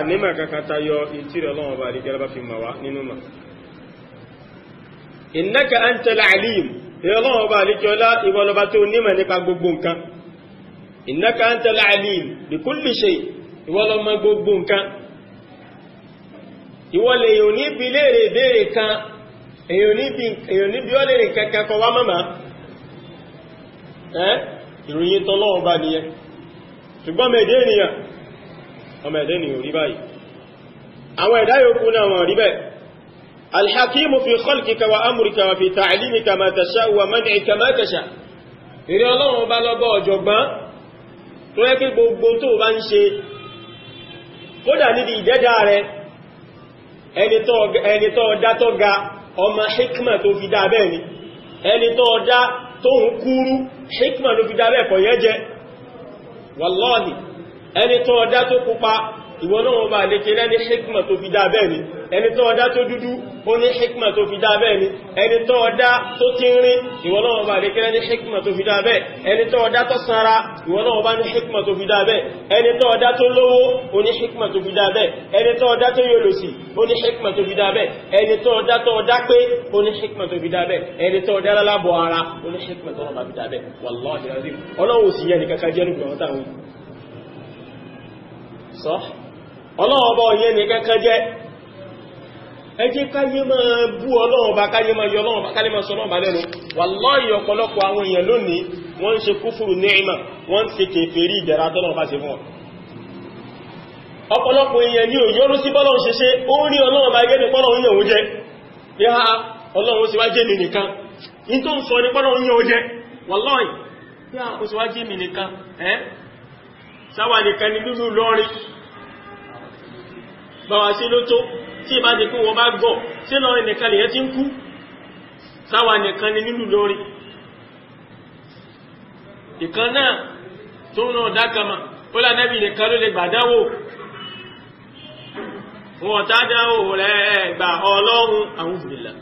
nímọ̀ kankan tayọ ìtìrì ọlọ́wọ́ bá rí gẹ́lẹ́bá fi ma wá nínú ma innaka antal alim ọlọ́wọ́ bá rí kíọlá ìwọlọba tó nímọ̀ nípa gbogbo nǹkan innaka antal alim bi kulli shay ìwọlọmọ gbogbo nǹkan ìwọlẹ̀ èyàn ní bí léèrè béèrè kan èyàn ní bí ó léèrè kankan kọ wá mọ́mọ́ ìròyìn tọ́lọ́wọ́ bá ní ẹ ṣùgbọ́n ọmọ ẹ̀dẹ́ ènìyàn rí báyìí àwọn ẹ̀dá yòókù náà wọ́n rí bẹ́ẹ̀ alhakimu fi khalqika wa amrika wa fi ta'limika ma tasha'u wa man'ika ma tasha'u ìrìn ọlọ́run bá lọ́gbọ́ ọ̀jọ̀gbọ́n tó yẹ kí gbogbo tó bá ń ṣe kódà níbi ìdẹ́dà rẹ ẹni tó ọdá tó ga ọmọ hikma tó fi dá bẹ́ẹ̀ ni ẹni tó ọdá tó ń kúrú hikma ló fi dá bẹ́ẹ̀ kọ̀ yẹ́ jẹ wallahi ẹni tó ọdá tó pupa ìwọ náà wọ́n bá lè kéré ní hikma tó fi dá bẹ́ẹ̀ ni ẹni tó ọdá tó dúdú ó ní hikma tó fi dá bẹ́ẹ̀ ni ẹni tó ọdá tó tínrín ìwọ náà wọ́n bá lè kéré ní hikma tó fi dá bẹ́ẹ̀ ẹni tó ọdá tó sanra ìwọ náà wọ́n bá ní hikma tó fi dá bẹ́ẹ̀ ẹni tó ọdá tó lówó ó ní hikma tó fi dá bẹ́ẹ̀ ẹni tó ọdá tó yọlòsì ó ní hikma tó fi dá bẹ́ẹ̀ ẹni tó ọdá pé ó ní hikma tó fi dá bẹ́ẹ̀ ẹni tó ọdá lálábọ̀ ara ó ní hikma tó fi dá bẹ́ẹ̀ wallahi azim ọlọ́run sì yẹ nìkan kájẹ́ nùgbọ̀n wọn táwọn sọ ọlọ́run ọba òye nìkan kájẹ́ ẹjẹ́ káyé máa bú ọlọ́run ọba káyé máa yọ ọlọ́run ọba káyé máa sọ ọlọ́run ọba lẹ́nu wallahi ọ̀pọ̀lọpọ̀ àwọn èèyàn lónìí wọ́n ń ṣe kúfùrù ni'ma wọ́n ń ṣe kèfèrí ìdẹ̀ra tọ́lọ́run ọba ṣe fún wọn ọ̀pọ̀lọpọ̀ èèyàn ní òyọ́rú sí bọ́lọ́run ṣe ṣe ó rí ọlọ́run ọba gẹ́gẹ́ pọ́lọ́run yẹ̀wó jẹ́ bí ha ọlọ́run sì wá jẹ́ mi nìkan in tó ń sọ ní pọ́lọ́run yẹ̀wó jẹ́ wallahi bí ha ó sì wá jẹ́ mi nìkan sáwà nìkan ni lúlú lọ́rin bàwà sí ló tó tí ìbá jẹ́ pé wọ́n bá gọ̀ sí lọ́rin nìkan lè yẹ́ tí ń kú sáwà nìkan ni nílùú lọ́rin ìkan náà tó náà dákàmà ó lánẹ́bì nìkan ló lè gbàdáwò wọn tádáwò rẹ̀ gbà ọlọ́run a'udhu billah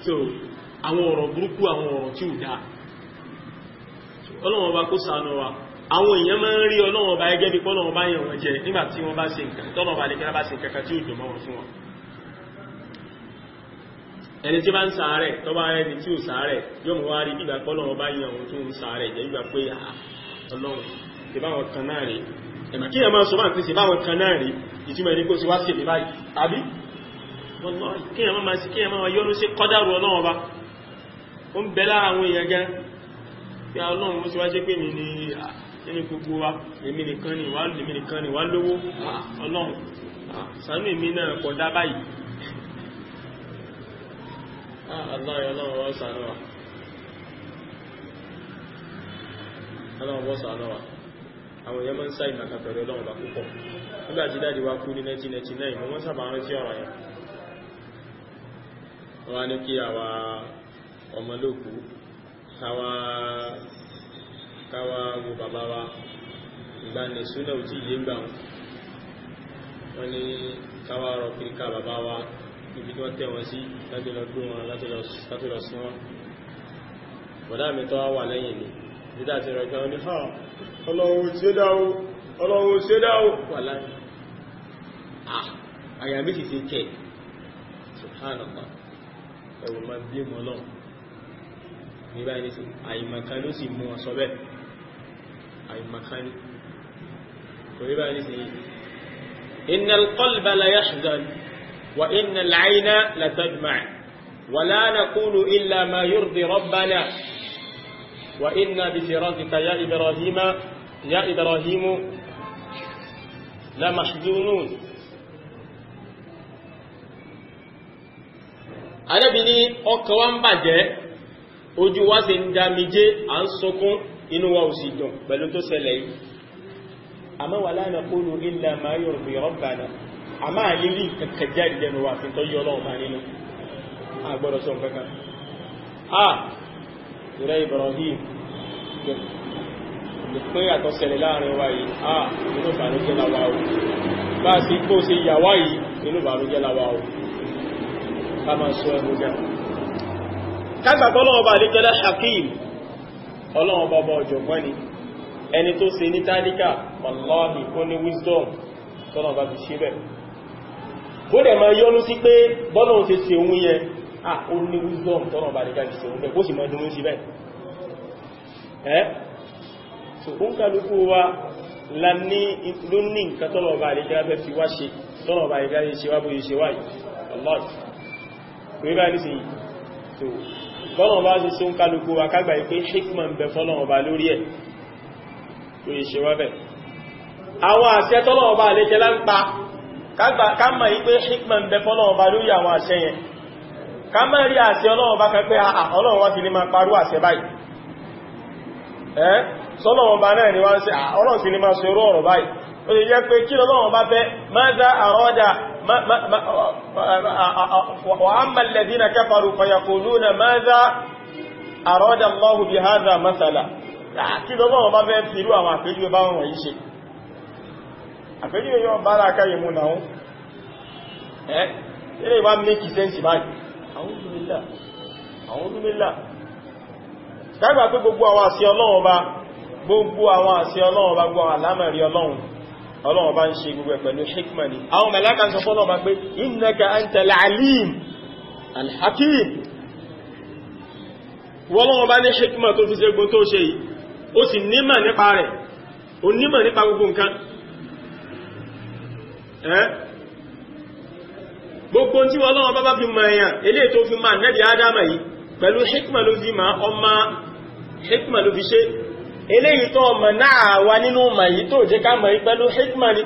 so àwọn ọ̀rọ̀ burúkú àwọn ọ̀rọ̀ tí ò dáa ọlọ́run ọba kó ṣàánú wa àwọn èèyàn máa ń rí ọlọ́run ọba ẹgẹ́ bí pọ́lọ́run ọba yẹn wọ́n jẹ nígbàtí wọ́n bá ṣe nǹkan tọ́lọ́run ọba lè kẹ́lá bá ṣe nǹkan tí ó dùn mọ́ wọn fún wọn ẹni tí bá ń ṣàárẹ̀ tó bá ẹni tí ò ṣàárẹ̀ yóò mọ̀ wá rí bígbà pọ́lọ́run ọba yẹn wọn tó ń ṣàárẹ̀ jẹ́ bígbà pé ọlọ́run ti báwọn kan náà rí ẹ̀mà kí ẹ máa sọ bá ń pèsè báwọn kan náà rí ìtumọ̀ ẹni kó ti wá sí èmi báyìí àbí kí ẹ máa yọ́nú sí kọ́dàrú ọlọ́run ọba ó ń bẹ lára àwọn èèyàn gan pé ọlọ́run ó sì wá jẹ́ pé mi ní nínú gbogbo wa èmi nìkan ni wà lówó ọlọ́run ṣàánú èmi náà pọ̀ dá báyìí ọlọ́run wọ́n ṣàánú wa àwọn èèyàn máa ń sá ìmàkà pẹ̀lú ọlọ́run bá púpọ̀ nígbà tí dáàdì wa kú ní 1999 wọ́n sábà rántí ọ̀rọ̀ yẹn wọ́n á ní kí àwa ọmọlóòkú káwà wo bàbá wa ìgbàni súnà ò tí ìyé gbà wọ́n ní káwà rọ̀ kí ká bàbá wa níbi tí wọ́n tẹ́ wọn sí láti lọ gbé wọn láti lọ sí wọn bọ̀dá mi tọ́ wà lẹ́yìn ni dídá ti rọ̀ gbọ́n ní ha ọlọ́run tí ó dáwó wà láyé àyà méjì ti kẹ́ subhanallah ẹ̀wù ma bí mọ́ lọ́wọ́ ní báyìí sí àìmọ̀kan ló sì mú ọ̀sọ́ bẹ́ẹ̀ àìmọ̀kan ní kò rí báyìí sí innal qalba la yahzan wa innal ayna la tadma' wa la naqulu illa ma yurdi rabbana wa inna bi firaqika ya ibrahimu la mahzunun Ànábì ní ọkàn wa ń bàjẹ́ ojú wa sì ń dá méjé à ń sọkún inú wa ò sì dùn pẹ̀lú tó ṣẹlẹ̀ yìí àmọ́ wala naqulu illa ma yurdi rabbana àmọ́ àlèrí kẹ̀kẹ́ jáde jẹ́nu wa fi tọ́jú ọlọ́run bá nínú àgbọ́dọ̀ sọ kankan ìrẹ́ Ibrahim pé àtọ́sẹ̀lẹ̀ láàrin wa yìí inú ìbànújẹ́ láwá o bá sí kó ṣe yàwá yìí inú ìbànújẹ́ láwá o ká máa sọ ẹnu jẹ́ kágbàgbọ́ Ọlọ́run bá àdíkẹ́lá Hakim Ọlọ́run bá bọ́ ọ̀jọ̀gbọ́n ni ẹni tó ṣe ní tálíkà wallahi ó ní wisdom tọ́lọ́run bá fi ṣe bẹ̀ ó dẹ̀ máa yọ́nú sí pé bọ́lọ́run ṣe ṣe òun yẹn ó ní wisdom tọ́lọ́run bá àdíkẹ́lá fi ṣe òun bẹ̀ kó sì máa dúnmú sí bẹ̀ so ó ń kálukú wa la ní ló ní nǹkan tọ́lọ́run bá àdíkẹ́lá fẹ́ fi wá ṣe tọ́lọ́run bá àdíkẹ́lá ṣe wá bóyí ṣe wáyìí Allah pé bá ní sí so bọ́lọ̀ bá ṣe ṣe ń kálukú wa kágbà ipé hikman bẹ fọ́lọ̀ bá lórí ẹ̀ tó yí ṣe wá bẹ̀ àwọn àṣẹ tọ́lọ̀ bá lékẹ́ láńpa kágbà ipé hikman bẹ fọ́lọ̀ bá lórí àwọn àṣẹ yẹn ká má rí àṣẹ Ọlọ́run bá kan pé Ọlọ́run wá ti ní máa parú àṣẹ báyìí sọ́lọ́run bá náà ni wá ń ṣe Ọlọ́run ti ní máa ṣe ọ̀rọ̀ báyìí ó lè jẹ́ pé kí Ọlọ́run bá fẹ́ ماذا أراد وأما الذين كفروا فيقولون ماذا أراد الله بهذا مثلا kí Ọlọ́run bá fẹ́ fi irú àwọn àpéjúwé bá wọn yìí ṣe àpéjúwé yóò bá láàkáyè mú náà ilé ìwá make sense báyìí àwọn olúmílà kágbà pé gbogbo àwọn àṣẹ Ọlọ́run bá gbogbo àwọn àlámẹ̀rí Ọlọ́run bá ń ṣe gbogbo pẹ̀lú hikma ni àwọn mẹ́láka sọ fọ́lọ́ bá pé innaka antal alim al-hakim wọ́lọ́wọ́ bá ní hikma tó fi ṣe gbogbo tó ṣe yìí ó sì nímọ̀ nípa rẹ̀ ó nímọ̀ nípa gbogbo nǹkan gbogbo tí wọ́lọ́wọ́ bá fi mọ̀ èèyàn eléyìí tó fi máa nẹ́bí Ádámà yìí pẹ̀lú hikma ló fi máa ọmọ hikma ló fi ṣe eléyìí tó ọmọ náà wà nínú ọmọ yìí tó jẹ́ ká mọ̀ yí pẹ̀lú hikma ni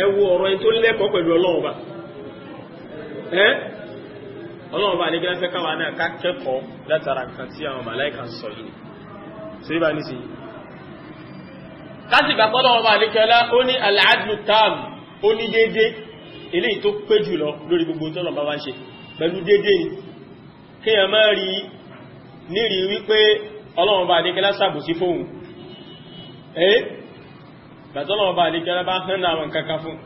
ẹ wo ọ̀rọ̀ ẹni tó lẹ́kọ̀ọ́ pẹ̀lú Ọlọ́run bá Ọlọ́run bá ní gẹ́gẹ́ káwà náà ká kẹ́kọ̀ọ́ látara nǹkan tí àwọn màláìkà ń sọ yìí sí bá ní sí láti gbà Ọlọ́run bá ní kẹ́lá ó ní al-adlu tam ó ní dédé eléyìí tó pé jùlọ lórí gbogbo tó lọ bá wá ṣe pẹ̀lú dédé ni kéèyàn má rí nírí wípé Ọlọ́run bá àdíkẹ́lá sàbòsí fóhun bàtọ́lọ́run bá àdíkẹ́lá bá hàn àwọn kankan fún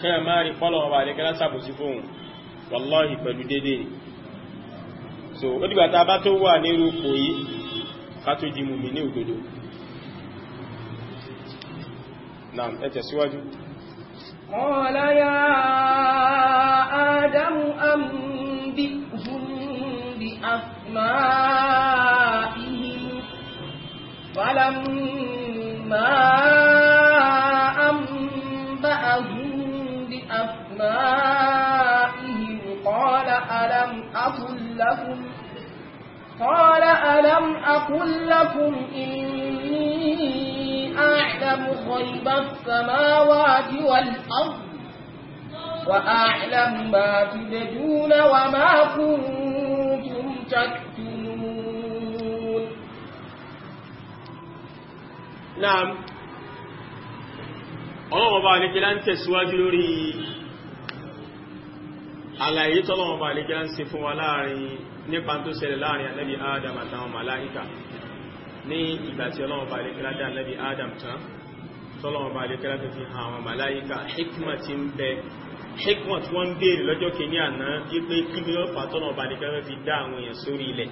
kí a máa rí pọ́lọ́run bá àdíkẹ́lá sàbòsí fóhun wallahi pẹ̀lú dédé ni so ó dìgbàtà bá tó wà ní rúpò yìí ká tó jí mú mi ní òdodo náà ẹ tẹ̀síwájú
قال يا آدم أنبئهم بأسمائهم فلما أنبأهم بأسمائهم قال ألم أقل لكم إني أعلم غيب السماوات والأرض وأعلم ما تبدون وما كنتم تكتمون
نعم ọlọ́wọ́ bá ní kí lá ń tẹ̀síwájú lórí àlàyé tọ́lọ́wọ́ bá ní kí lá ń ṣe fún wa láàrin nípa tó ṣẹlẹ̀ láàrin ànábì Adam àtàwọn màláíkà ní ìgbà tí ọlọ́wọ́ bá ní kí lá dá ànábì Adam tán tọ́lọ́wọ́ bá ní kí lá fi hàn àwọn màláíkà hikma ti ń bẹ hikma tí wọ́n ń béèrè lọ́jọ́ kìíní àná wípé kí ni ó fà tọ́lọ́wọ́ bá ní kí lá fi dá àwọn èèyàn sórí ilẹ̀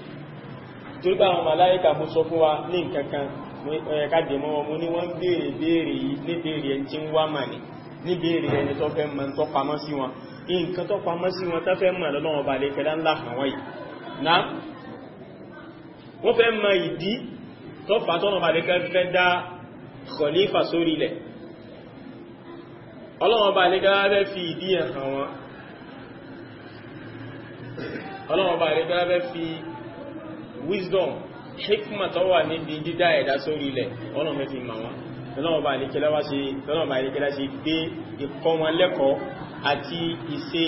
torí pé àwọn màláíkà mú sọ fún wa ní nǹkan kan káàdì mọ́ ọmọ ní wọ́n béèrè yìí ní béèrè ẹni tí ń wá mà ní béèrè ẹni tó fẹ́ mọ̀ tó pamọ́ sí wọn nǹkan tó pamọ́ sí wọn tó fẹ́ mọ̀ lọ́wọ́ bá lè kẹ́lá ńlá àwọn yìí náà wọ́n fẹ́ mọ̀ ìdí tó fà tọ́nà bá lè fẹ́ dá khalifa sórí ilẹ̀ ọlọ́wọ́ bá lè fẹ́ fi ìdí ẹ̀ hàn wọn ọlọ́wọ́ bá lè fẹ́ fi wisdom hikma tó wà níbi dídá ẹ̀dá sórí ilẹ̀ ọ̀nà mẹ́fì ma wọn lọ́nà bá ìlékẹ́lá ṣe gbé ìkọ́ wọn lẹ́kọ̀ọ́ àti ìṣe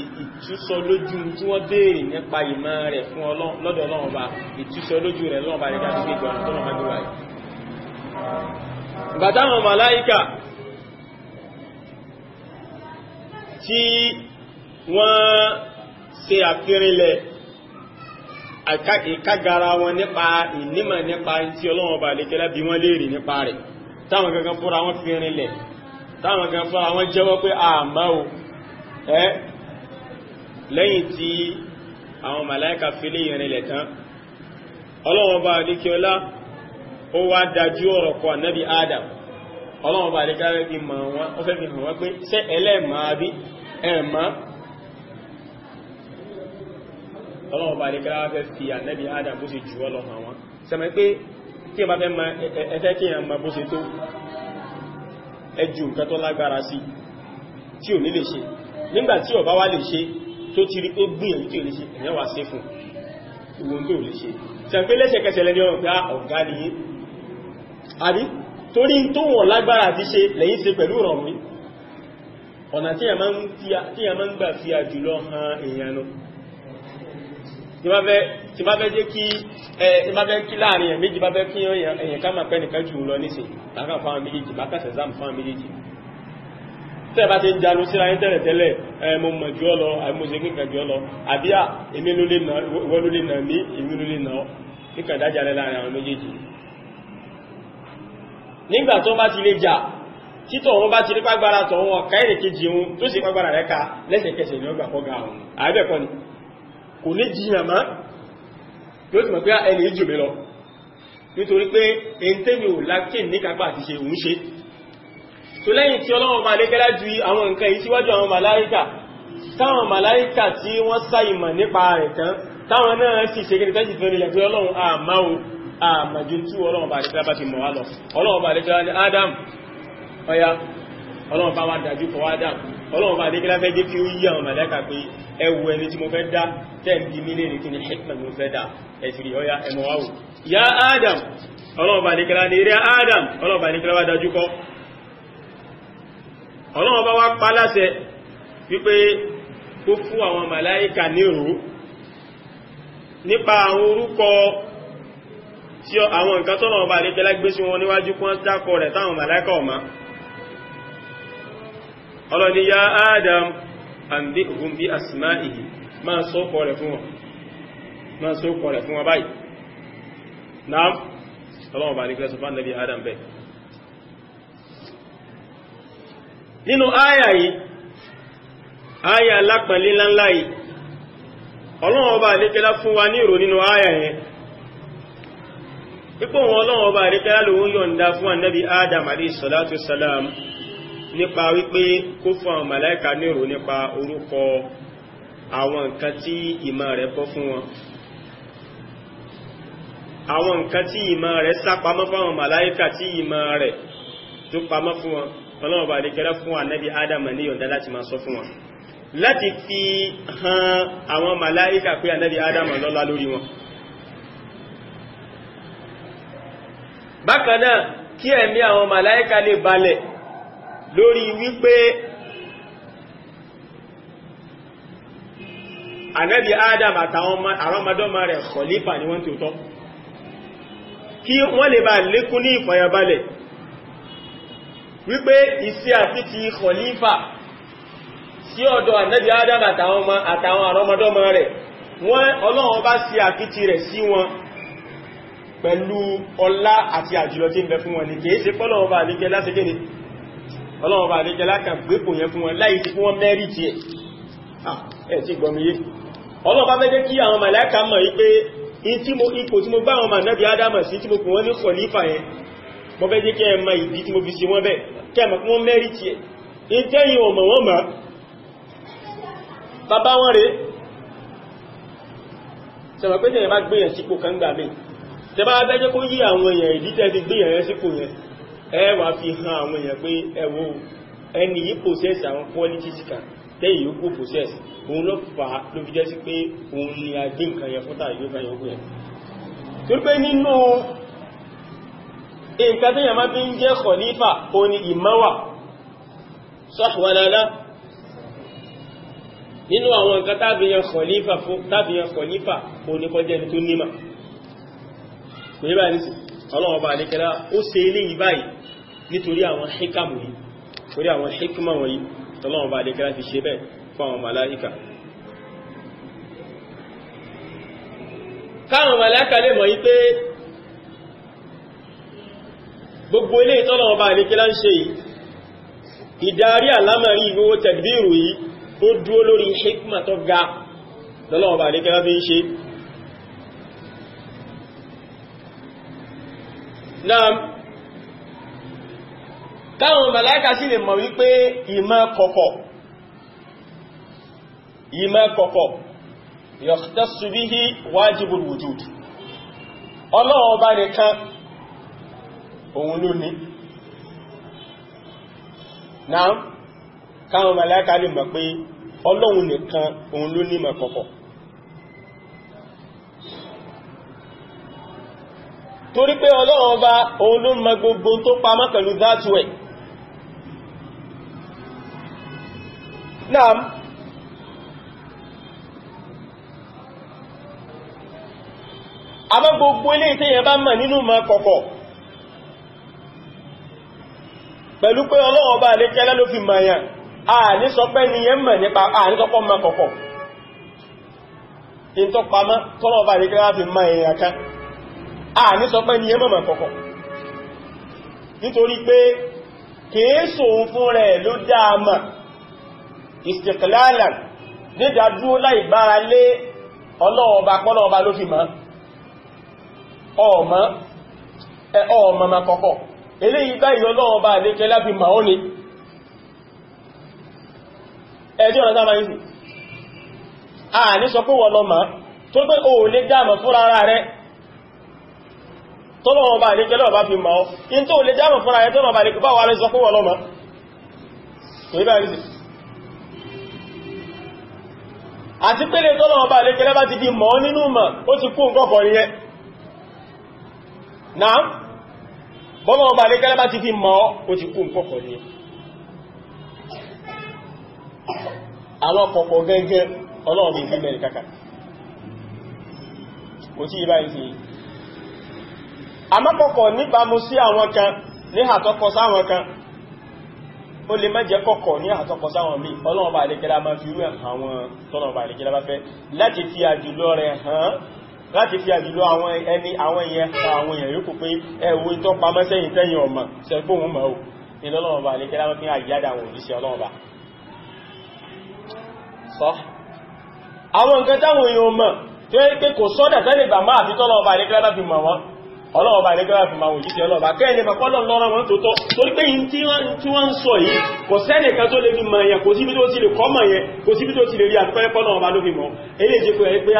ìtúsọ lójú tí wọ́n béèrè nípa ìmọ̀ rẹ̀ fún lọ́dọ̀ Ọlọ́run Ọba ìtúsọ lójú rẹ̀ lọ́wọ́ bá rẹ̀ dájú pé gbọ́nà tó lọ́wọ́ gbé wáyé. ìgbà táwọn màláíkà tí wọ́n ṣe àfihànlẹ̀ ìkágara wọn nípa ìnímọ̀ nípa tí Ọlọ́run Ọba àlékẹ́lá bí wọ́n léèrè nípa rẹ̀ táwọn gangan fúnra wọn fi rinlẹ̀ táwọn gangan fúnra wọn jẹ́wọ́ pé àmọ́ o lẹ́yìn tí àwọn màláíkà fi lè rinlẹ̀ tán Ọlọ́run Ọba àlékẹ́lá ó wá dájú ọ̀rọ̀ kọ ànábì Adam Ọlọ́run Ọba àlékẹ́lá fi mọ̀ wọn ó fẹ́ fi hàn wọ́n pé ṣé ẹlẹ́màá bí ẹ̀mọ́ Ọlọ́run Ọba àlékẹ́lá fẹ́ fi ànábì Adam bó ṣe jù ọ lọ hàn wọn sẹ́mọ̀ pé kí ẹ bá fẹ́ mọ̀ ẹfẹ́ kí ẹ mọ̀ bó ṣe tó ẹjù nǹkan tó lágbára sí tí ò ní lè ṣe nígbà tí ó bá wá lè ṣe tó ti rí tó gbìyànjú tí ò lè ṣe ẹ̀yẹ́ wà sí fún ìwọ̀n tó lè ṣe sẹ́mọ̀ pé lẹ́sẹ̀kẹsẹ̀ lẹ́ni ọ̀rọ̀ pé ọ̀gá ni yí àbí torí tó wọ̀n lágbára àti ṣe lẹ́yìn ṣe pẹ̀lú rọrùn ọ̀nà tí a máa ń gbà fi àjùlọ han èèyàn lọ tí bá fẹ́ jẹ́ kí láàrin ẹ̀ méjì bá fẹ́ kí èèyàn ká máa pẹ́ nìkan jù lọ nísìn lákàn fáwọn méjèèjì bá kàṣẹ̀ záàmù fáwọn méjèèjì tẹ́ bá ti ń janú síra yín tẹ́lẹ̀ tẹ́lẹ̀ mo mọ̀ jù ọ lọ àmúṣe kíkà jù ọ lọ àbí èmi ló lè nà wọ́n ló lè nà mí èmi ló lè nà ọ́ kíkà dájà rẹ̀ láàrin àwọn méjèèjì nígbà tó bá ti lè jà títọ̀ wọn bá ti rí pàgbára tọ̀ wọn káyèrè kejì ohun tó sì pàgbára rẹ̀ ká lẹ́sẹ̀kẹsẹ̀ ní ọgbà fọ́gá ohun àbẹ́ẹ̀kọ́ ni kò ní jiyàn má yóò ti mọ̀ pé ẹni jù mí lọ nítorí pé èyí tẹ́mi ò lákè ní kápá àti ṣe òun ṣe tó lẹ́yìn tí Ọlọ́run bá lékẹ́lá ju àwọn nǹkan yìí síwájú àwọn màláíkà táwọn màláíkà tí wọ́n sáyìmọ̀ nípa rẹ̀ tán táwọn náà sì ṣe kí tẹ́sì fẹ́rẹ̀ lẹ́gbẹ́ Ọlọ́run àmáwò àmàjú tí Ọlọ́run bá lékẹ́lá bá ti mọ̀ wá lọ Ọlọ́run bá lékẹ́lá ní Adam ọya Ọlọ́run bá wá dájú kọ Adam Ọlọ́run bá lékẹ́lá fẹ́ jẹ́ kí ó yí àwọn màláíkà pé ẹwù ẹni tí mo fẹ́ dá tẹ́ẹ̀bí mílé kí ni hikman mo fẹ́ dá ẹ̀sìrì ọya ẹmọ wáwò ya Adam Ọlọ́run bá lékẹ́lá ní eré Adam Ọlọ́run bá lékẹ́lá wá dájú kọ Ọlọ́run bá wá pa láṣẹ wípé kó fún àwọn màláíkà nírò nípa àwọn orúkọ tí àwọn nǹkan tọ́lọ́run bá lékẹ́lá gbé sí wọn níwájú kún dákọ rẹ̀ táwọn màláíkà ọ̀má Ọlọ́run ní ya Adam anbi'hum bi asma'ihi máa sọ́kọ̀ rẹ̀ fún wọn báyìí náà Ọlọ́run bá lékẹ́lá sọ fún Ànábì Adam bẹ́ẹ̀ nínú áyà yìí áyà lápàlẹ́ láńlá yìí Ọlọ́run ọba àlékẹ́lá fún wa ní ìrò nínú áyà yẹn ipò wọn Ọlọ́run ọba àlékẹ́lá lòun yọ̀ǹda fún Ànábì Adam alayhi salatu salam nípa wípé kó fún àwọn màláíkà ní ìrò nípa orúkọ àwọn nǹkan tí ìmọ̀ rẹ̀ bọ́ fún wọn àwọn nǹkan tí ìmọ̀ rẹ̀ sápamọ́ fún àwọn màláíkà tí ìmọ̀ rẹ̀ tó pamọ́ fún wọn Ọlọ́run bá lékẹ́lá fún Ànábì Adam ní yọ̀ǹda láti máa sọ fún wọn láti fi hàn àwọn màláíkà pé Ànábì Adam lọ́lá lórí wọn bákan náà kí ẹ̀mí àwọn màláíkà lè balẹ̀ lórí wípé Ànábì Adam àtàwọn àrọ́mọdọ́mọ rẹ̀ khalifa ni wọ́n tó tọ́ kí wọ́n lè bá lékún ní ìfọ̀yàbalẹ̀ wípé iṣẹ́ àti ti khalifa sí ọ̀dọ̀ Ànábì Adam àtàwọn àrọ́mọdọ́mọ rẹ̀ wọ́n Ọlọ́run bá sí àkítí rẹ̀ sí wọn pẹ̀lú ọlá àti àjùlọ tí ń bẹ fún wọn ní kìí ṣe pọ́lọ́run bá àlékẹ́ lásìkè ní Ọlọ́run bá àlékẹ́ lákà gbépò yẹn fún wọn láì tí fún wọn mẹ́rìtì ẹ̀ tí gbọmìyé Ọlọ́run bá fẹ́ jẹ́ kí àwọn màláíkà mọ̀ wípé ipò tí mo bá àwọn Ànábì Adam sí tí mo pè wọ́n ní khalifa yẹn mo fẹ́ jẹ́ kí ẹ mọ̀ ìdí tí mo fi sí wọ́n bẹ́ẹ̀ kí ẹ mọ̀ fún wọn mẹ́rìtì ẹ̀ ìtẹ́yìn ọmọ wọn mọ̀ bàbá wọn rẹ̀ sẹ̀mọ̀ pé tẹ̀yẹ̀ bá gbéyàn sípò kan gbà mí tẹ bá bẹ́jẹ́ kó yí àwọn èèyàn ìdí tẹ́ ti gbéyàn rẹ̀ sípò yẹn ẹ wà fi hàn àwọn èèyàn pé ẹ wò ẹni yìí possess àwọn qualities kan tẹ́yìn yóò kó possess òun ló fà á ló fi jẹ́ sí pé òun ni a gbé nǹkan yẹn fún tàbí nǹkan yẹn kú yẹn torí pé nínú nǹkan tẹ́yàn má fi ń jẹ́ khalifa òun ni ìmọ́wà sahwalala nínú àwọn nǹkan tábìyàn khalifa kò ní kọjẹ́ ní tó nímà kò ní báyìí sí Ọlọ́run Ọba àlékẹ́lá ó ṣe eléyìí báyìí nítorí àwọn hikamu yìí torí àwọn hikma wọ̀nyí Ọlọ́run Ọba àlékẹ́lá fi ṣe bẹ́ẹ̀ fún àwọn màláíkà káwọn màláíkà lè mọ̀ yí pé gbogbo ilé ìtọ́lọ̀wọ̀ bá ní kí lá ń ṣe yìí ìdarí àlámàrí ìgbówó tẹ̀gbìrù yìí ó dúó lórí hikma tó ga lọ́lọ́wọ̀ bá ní kí lá fi ń ṣe náà káwọn màláíkà sì lè mọ̀ wípé ìmọ̀ kọ̀kọ̀ yọ̀tẹ́sù bihi wájibul wujud Ọlọ́run bá nìkan òun ló ní náà káwọn màláíkà lè mọ̀ pé Ọlọ́run nìkan òun ló ní ìmọ̀ kọ̀kọ̀ torí pé Ọlọ́run ọba òun ló mọ̀ gbogbo tó pamọ́ pẹ̀lú dhatu ẹ̀ náà àmọ́ gbogbo ilé ìtẹ́yẹ bá mọ̀ nínú ìmọ̀ kọ̀kọ̀ pẹ̀lú pé Ọlọ́run Ọba àlékẹ́lá ló fi mọ̀yàn ní sọ pé ní yẹn mọ̀ nípa ní sọpọ̀ mọ̀ kọ̀kọ̀ in tó pamọ́ tọ́lọ̀ Ọba àlékẹ́lá fi mọ̀ èèyàn kan ní sọ pé ní yẹn mọ̀ kọ̀kọ̀ nítorí pé kèésò fún rẹ̀ ló dáàmà istiqlalan dídá dúró láì gbára lé Ọlọ́run Ọba pọ́lọ̀ Ọba ló fi mọ̀ ọmọ ma kọ̀kọ̀ eléyìí báyìí Ọlọ́run Ọba àlékẹ́lá fi ma ó ní ẹjọ́ ọ̀nà sáàmà yìí ní sọ pé wọ́n lọ ma tó pé o lè dáàmà fúnra ara rẹ̀ tọ́lọ́run Ọba àlékẹ́lá Ọba fi ma ó in tó lè dáàmà fúnra rẹ̀ tọ́lọ́run Ọba àlékẹ́lá wà rẹ̀ sọ pé wọ́n lọ ma àti pé lè tọ́lọ́run Ọba àlékẹ́lá bá ti di mọ́ nínú ma ó ti kú nǹkan kọ̀ nìyẹn náà bọ́lọ̀ ọba àlékẹ́lá bá ti fi mọ́ ó ti kú nkọ́kọ̀ ní àwọn kọ̀kọ̀ gẹ́gẹ́ Ọlọ́run bí mẹ́rin kàkà kò tí ìbá ìsìn àmọ́kọ̀kọ̀ níbàmú sí àwọn kan ní àtọ́kọ sáwọn kan ó lè má jẹ́ kọ̀kọ̀ ní àtọ́kọ sáwọn míì Ọlọ́run ọba àlékẹ́lá máa fi rú àwọn tọ́lọ̀ ọba àlékẹ́lá bá fẹ́ láti fi àjùlọ rẹ̀ hàn láti fi àjùlọ àwọn èèyàn yóò pé ẹwọ ìtọ́ pamọ́ sẹ́yìn tẹ́yìn ọmọ sẹ́gbóhun mọ́ ò ìlọ́lọ́wọ́ bá lè kẹ́lá mọ́ fi àjíyádà àwọn òjíṣẹ́ Ọlọ́run bá sọ àwọn nǹkan táwọn èèyàn mọ̀ tó yẹ pé kò sọ́dà tẹ́lẹ̀ bà máa fi tọ́lọ́wọ́ bá lè kẹ́lá fi mọ̀ wọ́n Ọlọ́run bá lè kẹ́lá fi mọ̀ àwọn òjíṣẹ́ Ọlọ́run bá kẹ́ẹ̀lẹ́ bá pọ́lọ̀ lọ́rọ̀ wọn tó tọ́ torí pé yìí tí wọ́n ń sọ yìí kò sẹ́nìkan tó lè fi mọ̀ yẹn kò síbi tó ti lè kọ́ mọ̀ yẹn kò síbi tó ti lè rí àtúpẹ́ pọ́lọ̀ ọba ló fi mọ̀ eléyìí jẹ́ pé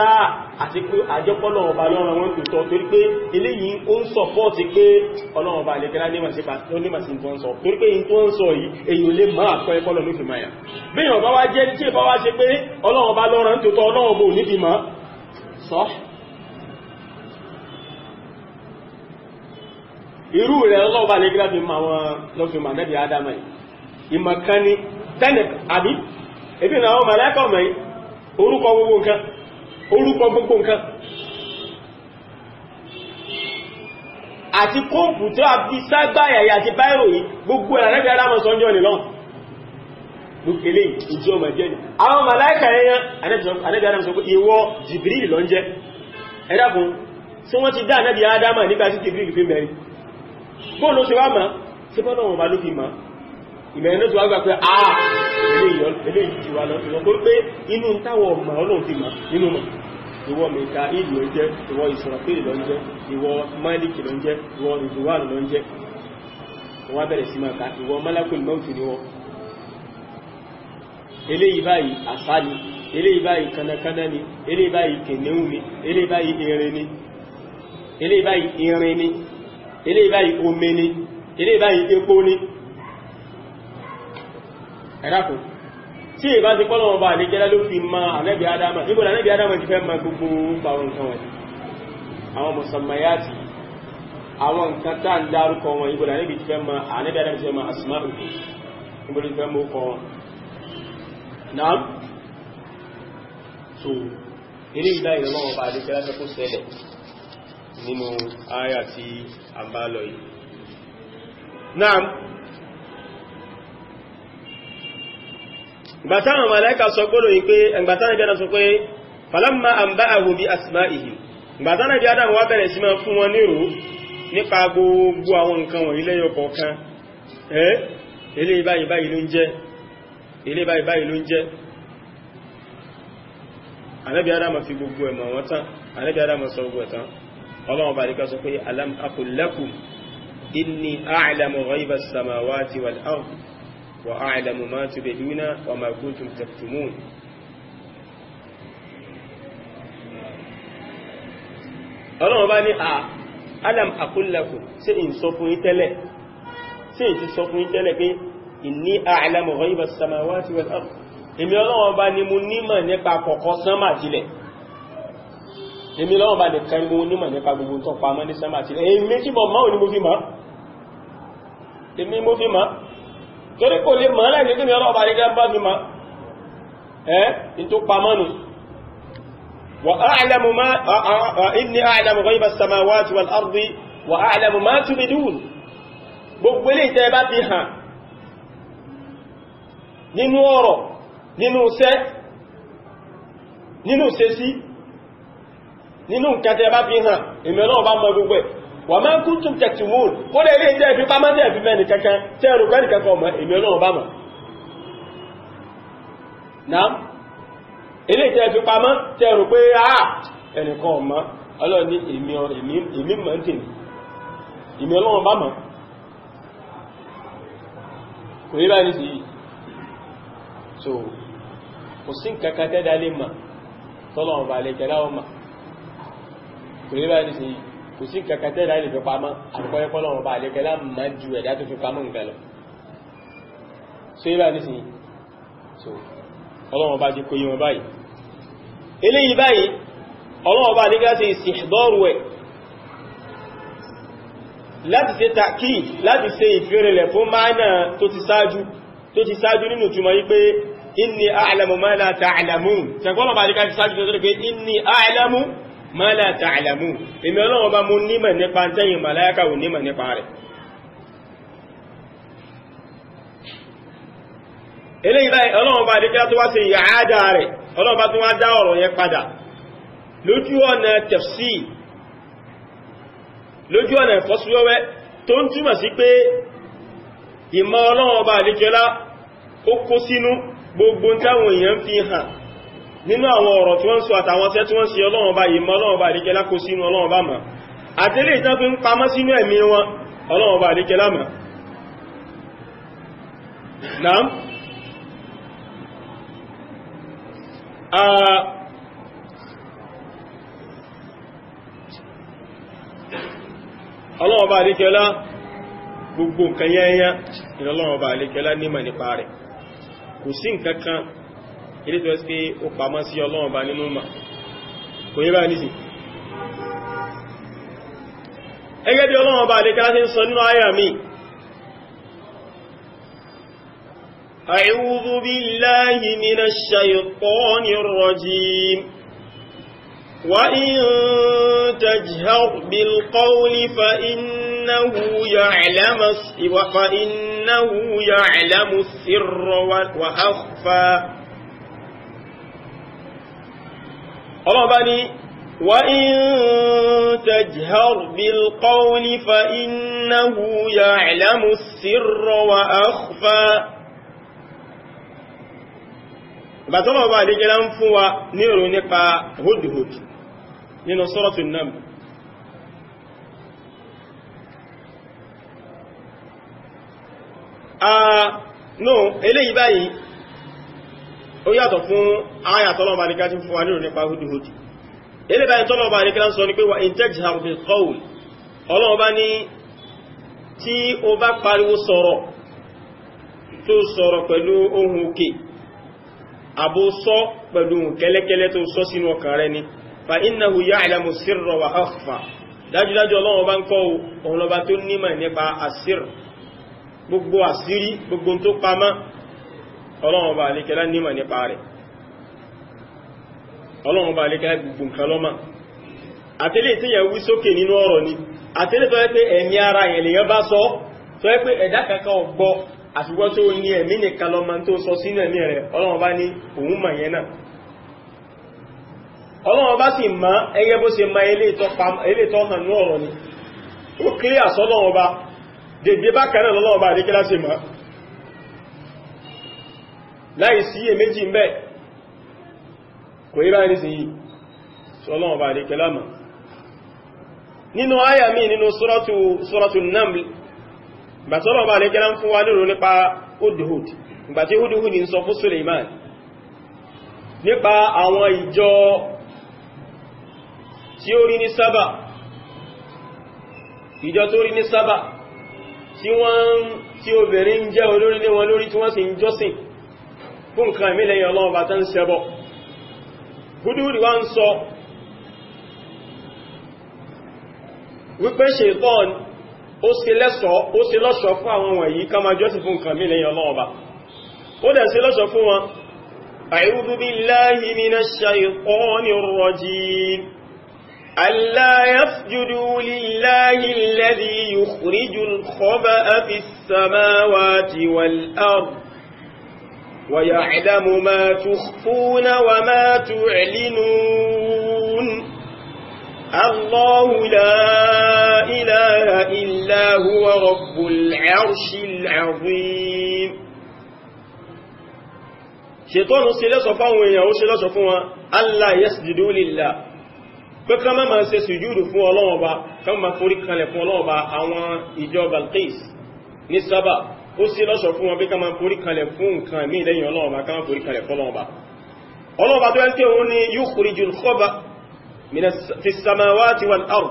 àti pé àjọpọ́lọ̀ ọba lọ́rọ̀ wọn tó tọ́ torí pé eléyìí ó ń sọpọ́ọ̀tì pé Ọlọ́run ọba àlẹ́kẹ́lá nímàsí tó ń sọ torí pé yìí tó ń sọ yìí èyí ò lè máa àtúpẹ́ pọ́lọ̀ ló fi mọ̀ yẹn bí yàn bá wá jẹ́ tí ìbá wá ṣe pé Ọlọ́run ọba lọ́rọ̀ tó tọ́ Ọlọ́run ọba ò ní fi mọ̀ sọ irú rẹ̀ ọlọ́ọ̀bá lè gíra fi ma wọn lọ fi ma nẹ́bí adama ìmọ̀kání tẹ́nẹ̀ àbí ebí na àwọn mẹ́lẹ́kọ̀ mẹ́ orúkọ gbogbo nǹkan àti kóòpù tí a fi ságbáyàyà àti báyìrò yìí gbogbo ẹ̀rẹ́bí adama sọ́njọ́ nìlọ́n lókèlé ìjọ ọmọ jẹ́ ni àwọn mẹ́lẹ́kà ẹ̀yàn anẹ́bí adama sọ pé ìwọ Jibril ló ń jẹ́ ẹ̀dàkùn tí wọ́n ti dá anẹ́bí adama nígbà tí Jibril fi mẹ́rin bóò ló ṣe wá máa tí bọ́nà wọn bá ló fi máa ìmẹ̀rin ló ti wá gbà pé eléyìí ti wá lọ sí wọn tó pé inú táwọn ọmọ Ọlọ́run ti máa nínú mọ̀ ìwọ mẹ́ta ìlú ló ń jẹ́ ìwọ Israfil ló ń jẹ́ ìwọ Málíkì ló ń jẹ́ ìwọ Ridwan ló ń jẹ́ wọ́n bẹ̀rẹ̀ sí máa ka ìwọ Malakul Maut ni wọ́n eléyìí báyìí àṣà ni eléyìí báyìí kanakana ni eléyìí báyìí kìnìún ni eléyìí báyìí irin ni eléyìí báyìí irin ni eléyìí báyìí omi ni eléyìí báyìí epo ni ẹ̀dàkùn tí ìbá ti pọ́lọ̀ ọba àdéjẹ́lá ló fi ma ànẹ́bì adama níbo ànẹ́bì adama ti fẹ́ ma gbogbo pàrọ̀ nǹkan wọ̀nyí àwọn musammayati àwọn nǹkan tá ń dárúkọ wọn níbo ànẹ́bì ti fẹ́ ma ànẹ́bì adama ti fẹ́ ma asma'u níbo ti fẹ́ ma ó kọ wọn náà so ilé ìdáyìí lọ́wọ́ bá adékẹ́lá fẹ́ kó ṣẹlẹ̀ nínú àyà tí a bá lọ yìí. náà gbàtàwọn màláíkà sọ gbọ́dọ̀ yìí pé ẹgbàtàwọn ìbí adam sọ pé falamma anba'ahum bi asma'ihim gbàtàwọn ìbí adam wá bẹ̀rẹ̀ sí máa fún wọn nírò nípa gbogbo àwọn nǹkan wọ̀nyí lẹ́yọ kọ̀ọ̀kan eléyìí báyìí báyìí ló ń jẹ́ eléyìí báyìí báyìí ló ń jẹ́ Ànábì Ádámù fi gbogbo ẹ̀mọ̀ wọn tán Ànábì Ádámù sọ gbogbo ẹ̀tán Ọlọ́run bá díkà sọ pé alam aqul lakum inni a'lamu ghayba as-samawati wal ardi wa a'lamu ma tubduna wa ma kuntum taktumun. Ọlọ́run bá ní alam aqul lakum ṣé in sọ fún yín tẹ́lẹ̀ ṣé in ti sọ fún yín tẹ́lẹ̀ pé inni a'lamu ghayba as-samawati wal ardi èmi Ọlọ́run bá ní mo nímọ̀ nípa kọ̀kọ̀ sánmà tilẹ̀ èmi Ọlọ́run bá nìkan mo nímọ̀ nípa gbogbo tó pamọ́ ní sánmà tilẹ̀ èmi tí mo mọ̀ ní mo fi mọ̀ èmi mo fi mọ̀ torí kò lè mọ̀ láì ní kí mi Ọlọ́run bá nìkan bá mi mọ̀ ní tó pamọ́ nù wa a'lamu ma inni a'lamu ghayba as-samawati wal ardi wa a'lamu ma tubdun gbogbo ilé ìtẹ́ bá ti hàn nínú ọ̀rọ̀ nínú iṣẹ́ nínú ìṣesí nínú kẹtẹ bá fi hàn èmi Ọlọ́run bá mọ̀ gbogbo ẹ̀ wa ma kuntum taktumun kó lè rí ìjẹ́ ìfipá mọ́ tẹ́ ìfimẹ́ nìkankan tẹ́ ẹrù pẹ́ nìkankan ọmọ èmi Ọlọ́run bá mọ̀ náà ilé ìjẹ́ ìfipá mọ́ tẹ́ ẹrù pé ẹnìkan ọmọ Ọlọ́run ní èmi mọ̀ tèmi èmi Ọlọ́run bá mọ̀ kò rí báyìí sí yìí so kò sí nǹkankan tẹ́dà lè mà tọ́lọ̀wọ̀n bá lè kẹ́lá ọmọ kò rí báyìí sí kò sí nǹkankan tẹ́dà lè fi pamọ́ àpọ́ẹ́pọ́lọ̀wọ̀n bá lè kẹ́lá mà ju ẹ̀dá tó fi pamọ́ nǹkan lọ so rí báyìí sí so ọlọ́wọ̀n bá jí kó yí wọn báyìí eléyìí báyìí ọlọ́wọ̀n bá nígbà tí ìsìhdọ́rù ẹ̀ láti ṣe tàkì láti ṣe ìfẹ́rẹ̀lẹ̀ fún máànà tó ti sáájú nínú túnmọ̀ yí pé inni a'lamu ma la ta'lamun ṣẹ̀kọ́lọ̀ bá díká ti sáájú tó pé inni a'lamu ma la ta'lamun èmi Ọlọ́run bá mú nímọ̀ nípa tẹ́yìn màláíkà ò nímọ̀ nípa rẹ̀ eléyìí báyìí Ọlọ́run bá díká tó wá ṣe ìyàádà rẹ̀ Ọlọ́run bá tó wá dá ọ̀rọ̀ yẹn padà lójú ọ̀nà tafsir lójú ọ̀nà ìfọ́síwẹ́wẹ́ tó ń túmọ̀ sí pé ìmọ̀ Ọlọ́run ọba àlékẹ́lá ó kó sínú gbogbo táwọn èèyàn fi hàn nínú àwọn ọ̀rọ̀ tí wọ́n sọ àtàwọn tẹ́ tí wọ́n ṣe Ọlọ́run ọba ìmọ̀ Ọlọ́run ọba àlékẹ́lá kó sínú Ọlọ́run ọba mọ̀ àtẹ́lẹ̀ ìtàn fi ń pamọ́ sínú ẹ̀mí wọn Ọlọ́run ọba àlékẹ́lá mọ̀ naam Ọlọ́run ọba àlékẹ́lá gbogbo nǹkan yẹ́yẹ́ ìrọlọ́run ọba àlékẹ́lá nímọ̀ nípa rẹ̀ kò sí nǹkan kan ilé tó ẹ́sì pé ó pamọ́ sí Ọlọ́run ọba nínú mà kò yẹ báyìí nìsí ẹgẹ́ bí Ọlọ́run ọba àlékẹ́lá ti ń sọ nínú àyà mi a'udhu billahi minash shaytanir rajim وإن تجهر بالقول فإنه يعلم السر وأخفى الله بني وإن تجهر بالقول فإنه يعلم السر وأخفى bàtọ́lọ̀ bá lè gẹ́lá ń fún wa ní ìrò nípa hudhud nínú Suratul Naml no eléyìí báyìí ó yàtọ̀ fún ayàtọ́lọ̀ bá lè gẹ́lá fún wa ní ìrò nípa hudhud eléyìí báyìí tọ́lọ̀ bá lè gẹ́lá ń sọ ní pé wa in tajhar bil qawl Ọlọ́run bá ní tí ó bá pariwo sọ̀rọ̀ tó sọ̀rọ̀ pẹ̀lú ohùn òkè àbó sọ pẹ̀lú kẹ́lẹ́kẹ́lẹ́ tó sọ sínú ọkàn rẹ ni fa innahu ya'lamu sirra wa akhfa dájúdájú Ọlọ́run bá ń kọ́ òun lọ́ba tó nímọ̀ nípa àsír gbogbo àsírí gbogbo tó pamọ́ Ọlọ́run bá àlékẹ́lá nímọ̀ nípa rẹ̀ ọlọ́run bá lékẹ́ gbogbo nǹkan ló mọ̀ àtẹ́lẹ̀ tí yẹn wí sókè nínú ọ̀rọ̀ ni àtẹ́lẹ̀ tó yẹ pé ẹ̀mí ara yẹn lèyàn bá sọ tó yẹ pé ẹ̀dá kankan ò gbọ́ àfiwọ́ tó ní ẹ̀mí nìkan ló mọ̀ tó sọ sínú ẹ̀mí rẹ̀ ọlọ́run bá ní òun mọ̀ yẹn náà ọlọ́run bá sì mọ̀ ẹgẹ́ bó ṣe mọ̀ ilé tó hàn ní ọ̀rọ̀ ni ó clear sọ́lọ́run bá dèdè bákan náà lọ́lọ́run bá lékẹ́ láti mọ̀ láì sí èméjì ń bẹ kò yí báyìí sí yìí sọ́lọ́run bá lékẹ́ lámà nínú àyà mi nínú suratu Naml gbàtọ́lọ́run bá lékẹ́ lá ń fún wa lérò nípa Hudhud gbàtí Hudhud ń sọ fún Suleiman nípa àwọn ìjọ tí ó rí ní Sábà ìjọ tó rí ní Sábà tí obìnrin ń jẹ́ olórí lé wọn lórí tí wọ́n sì ń jọ́sìn fún nǹkan ẹ̀mí lẹ́yìn Ọlọ́run bá tán ń ṣẹbọ Hudhud wá ń sọ wípé Ṣaitan ó ṣe lọ́ṣọ̀ọ́ fún àwọn wọ̀nyí ká máa jọ́sìn fún nǹkan ẹ̀mí lẹ́yìn Ọlọ́run bá ó dẹ̀ ṣe lọ́ṣọ̀ọ́ fún wọn a'udhu billahi minash shaytanir rajim ألا يسجدوا لله الذي يخرج الخبأ في السماوات والأرض ويعلم ما تخفون وما تعلنون الله لا إله إلا هو رب العرش العظيم شيطان سلسفا ويهو سلسفا ألا يسجدوا لله pé ká má máa ṣe sùjúdù fún Ọlọ́run Ọba ká má forí kanlẹ̀ fún Ọlọ́run Ọba àwọn ìjọ Balqis ní Sábà ó sí lọ́ṣọ̀ fún wọn pé ká má forí kanlẹ̀ fún nǹkan mí lẹ́yìn Ọlọ́run Ọba ká má forí kanlẹ̀ fún Ọlọ́run Ọba Ọlọ́run Ọba tó yẹ kí òun ni yukhrijul khaba fis samawati wal ard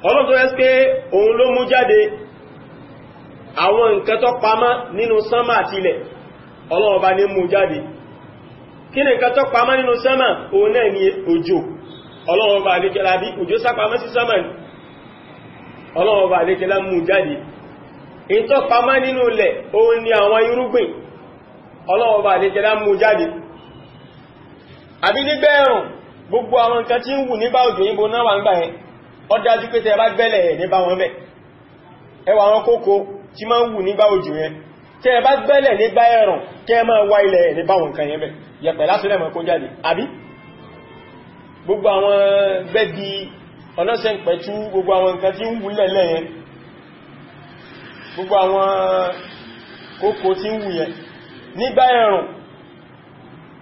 Ọlọ́run tó yẹ pé òun ló mú jáde àwọn nǹkan tó pamọ́ nínú sánmà àti ilẹ̀ Ọlọ́run Ọba ní mú jáde kí ni nǹkan tó pamọ́ nínú sánmà òun náà ni òjò Ọlọ́run bá lékẹ́lá bí òjò sápamọ́ sí sánmà ní Ọlọ́run bá lékẹ́lá mú jáde in tó pamọ́ nínú ilẹ̀ òun ni àwọn irúgbìn Ọlọ́run bá lékẹ́lá mú jáde àbí nígbà ẹ̀rùn gbogbo àwọn nǹkan tí ń wù nígbà òjò yìnbó náà wà ń gbà yẹn ó dájú pé tẹ́ bá gbẹ́lẹ̀ ẹ̀ níbà wọn bẹ̀ ẹwà àwọn kókó tí máa ń wù nígbà òjò yẹn tẹ́ bá gbẹ́lẹ̀ nígbà ẹ̀rùn kẹ́ máa wá ilẹ̀ ẹ̀ níbà wọn kan yẹn bẹ̀ yẹ̀pẹ̀ lásìlẹ̀ mọ̀ kó jáde àbí gbogbo àwọn bẹ́ẹ̀dì ọlọ́sẹ̀ pẹ̀tú gbogbo àwọn nǹkan tí ń wù lẹ́lẹ́ yẹn gbogbo àwọn kókó tí ń wù yẹn nígbà ẹ̀rùn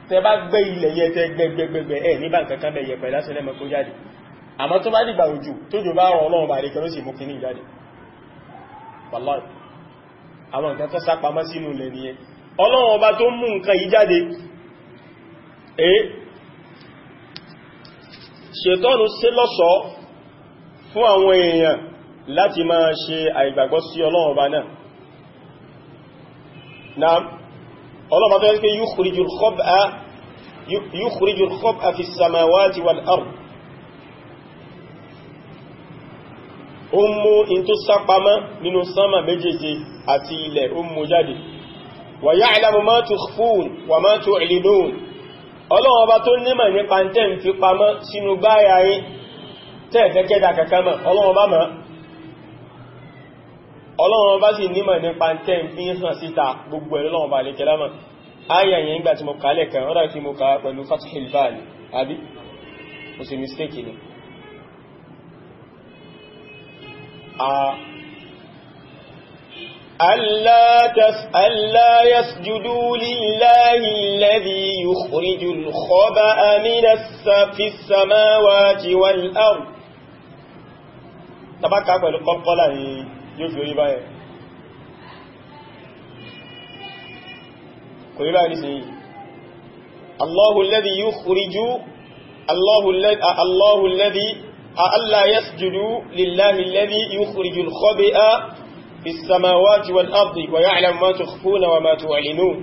tẹ bá gbẹ́ ilẹ̀ yẹn tẹ gbẹgbẹgbẹ ẹ̀ nígbà kankan bẹ̀ yẹ̀pẹ̀ lásìlẹ̀ mọ̀ kó jáde àmọ́ tó bá dìgbà òjò tó jò bá rọ̀ Ọlọ́run bá rí kẹrọ sí mú kí ní ìjáde wallahi àwọn nǹkan tó sápamọ́ sínú ilẹ̀ nìyẹn Ọlọ́run ọba tó mú nǹkan yìí jáde ṣètọ́nù sí lọ́ṣọ́ fún àwọn èèyàn láti máa ṣe àìgbàgbọ́ sí Ọlọ́run Ọba náà na Ọlọ́run Ọba tó yẹ́ pé yukhrijul khab'a fi samawati wal ard ó mú in tó sápamọ́ nínú sánmà méjèèje àti ilẹ̀ ó mú jáde wa ya'lamu ma tukhfun wa ma tu'linun Ọlọ́run Ọba tó nímọ̀ nípa tẹ́ ń fi pamọ́ sínú gbáyà yín tẹ́ẹ̀fẹ́kẹ́dà kankanmọ̀ Ọlọ́run Ọba mọ̀ Ọlọ́run Ọba sì nímọ̀ nípa tẹ́ ń fi hàn síta gbogbo ẹ̀ Ọlọ́run Ọba lè kẹlámọ̀ ayà yẹn gbà tí mo kàálẹ̀ kan ọ́dá tí mo kà pẹ̀lú Fathul Bari àbí mo sì mistake ni ألا يسجدوا لله الذي يخرج الخبأ في السماوات والأرض تبقى pẹ̀lú kọ́kọ́lá ni yóò fi orí báyẹ̀ kò rí báyẹ̀ nísìnyí Allahu alladhi yukhriju Allahu alladhi alla yasjudu lillahi alladhi yukhrijul khaba'a في السماوات والأرض ويعلم ما تخفون وما تعلنون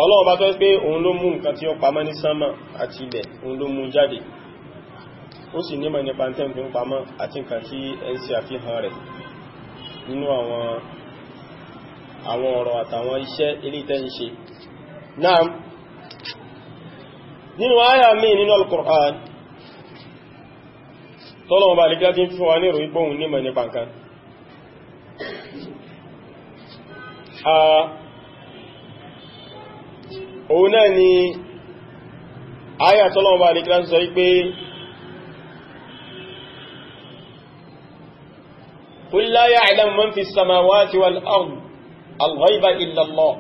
Ọlọ́run bá tó pé òun ló mú nǹkan tí ó pamọ́ ní sánmà àti ilẹ̀ òun ló mú jáde ó sì nímọ̀ nípa tẹ́ ń fi ń pamọ́ àti nǹkan tí ẹ ń ṣe àfihàn rẹ̀ nínú àwọn àwọn ọ̀rọ̀ àtàwọn iṣẹ́ ilé tẹ́ ń ṣe. Náà nínú àyà mi nínú al-Qur'an tọ́lọ́wọ́ bá lẹ́gbẹ́ tí ń fún wa ní ìròyìn pọ̀hùn nímọ̀ nípa nǹkan. Òun náà ni àyà tọ́lọ́wọ́ bá lẹ́gbẹ́ tí sọ wípé قل لا يعلم من في السماوات والأرض الغيب إلا الله.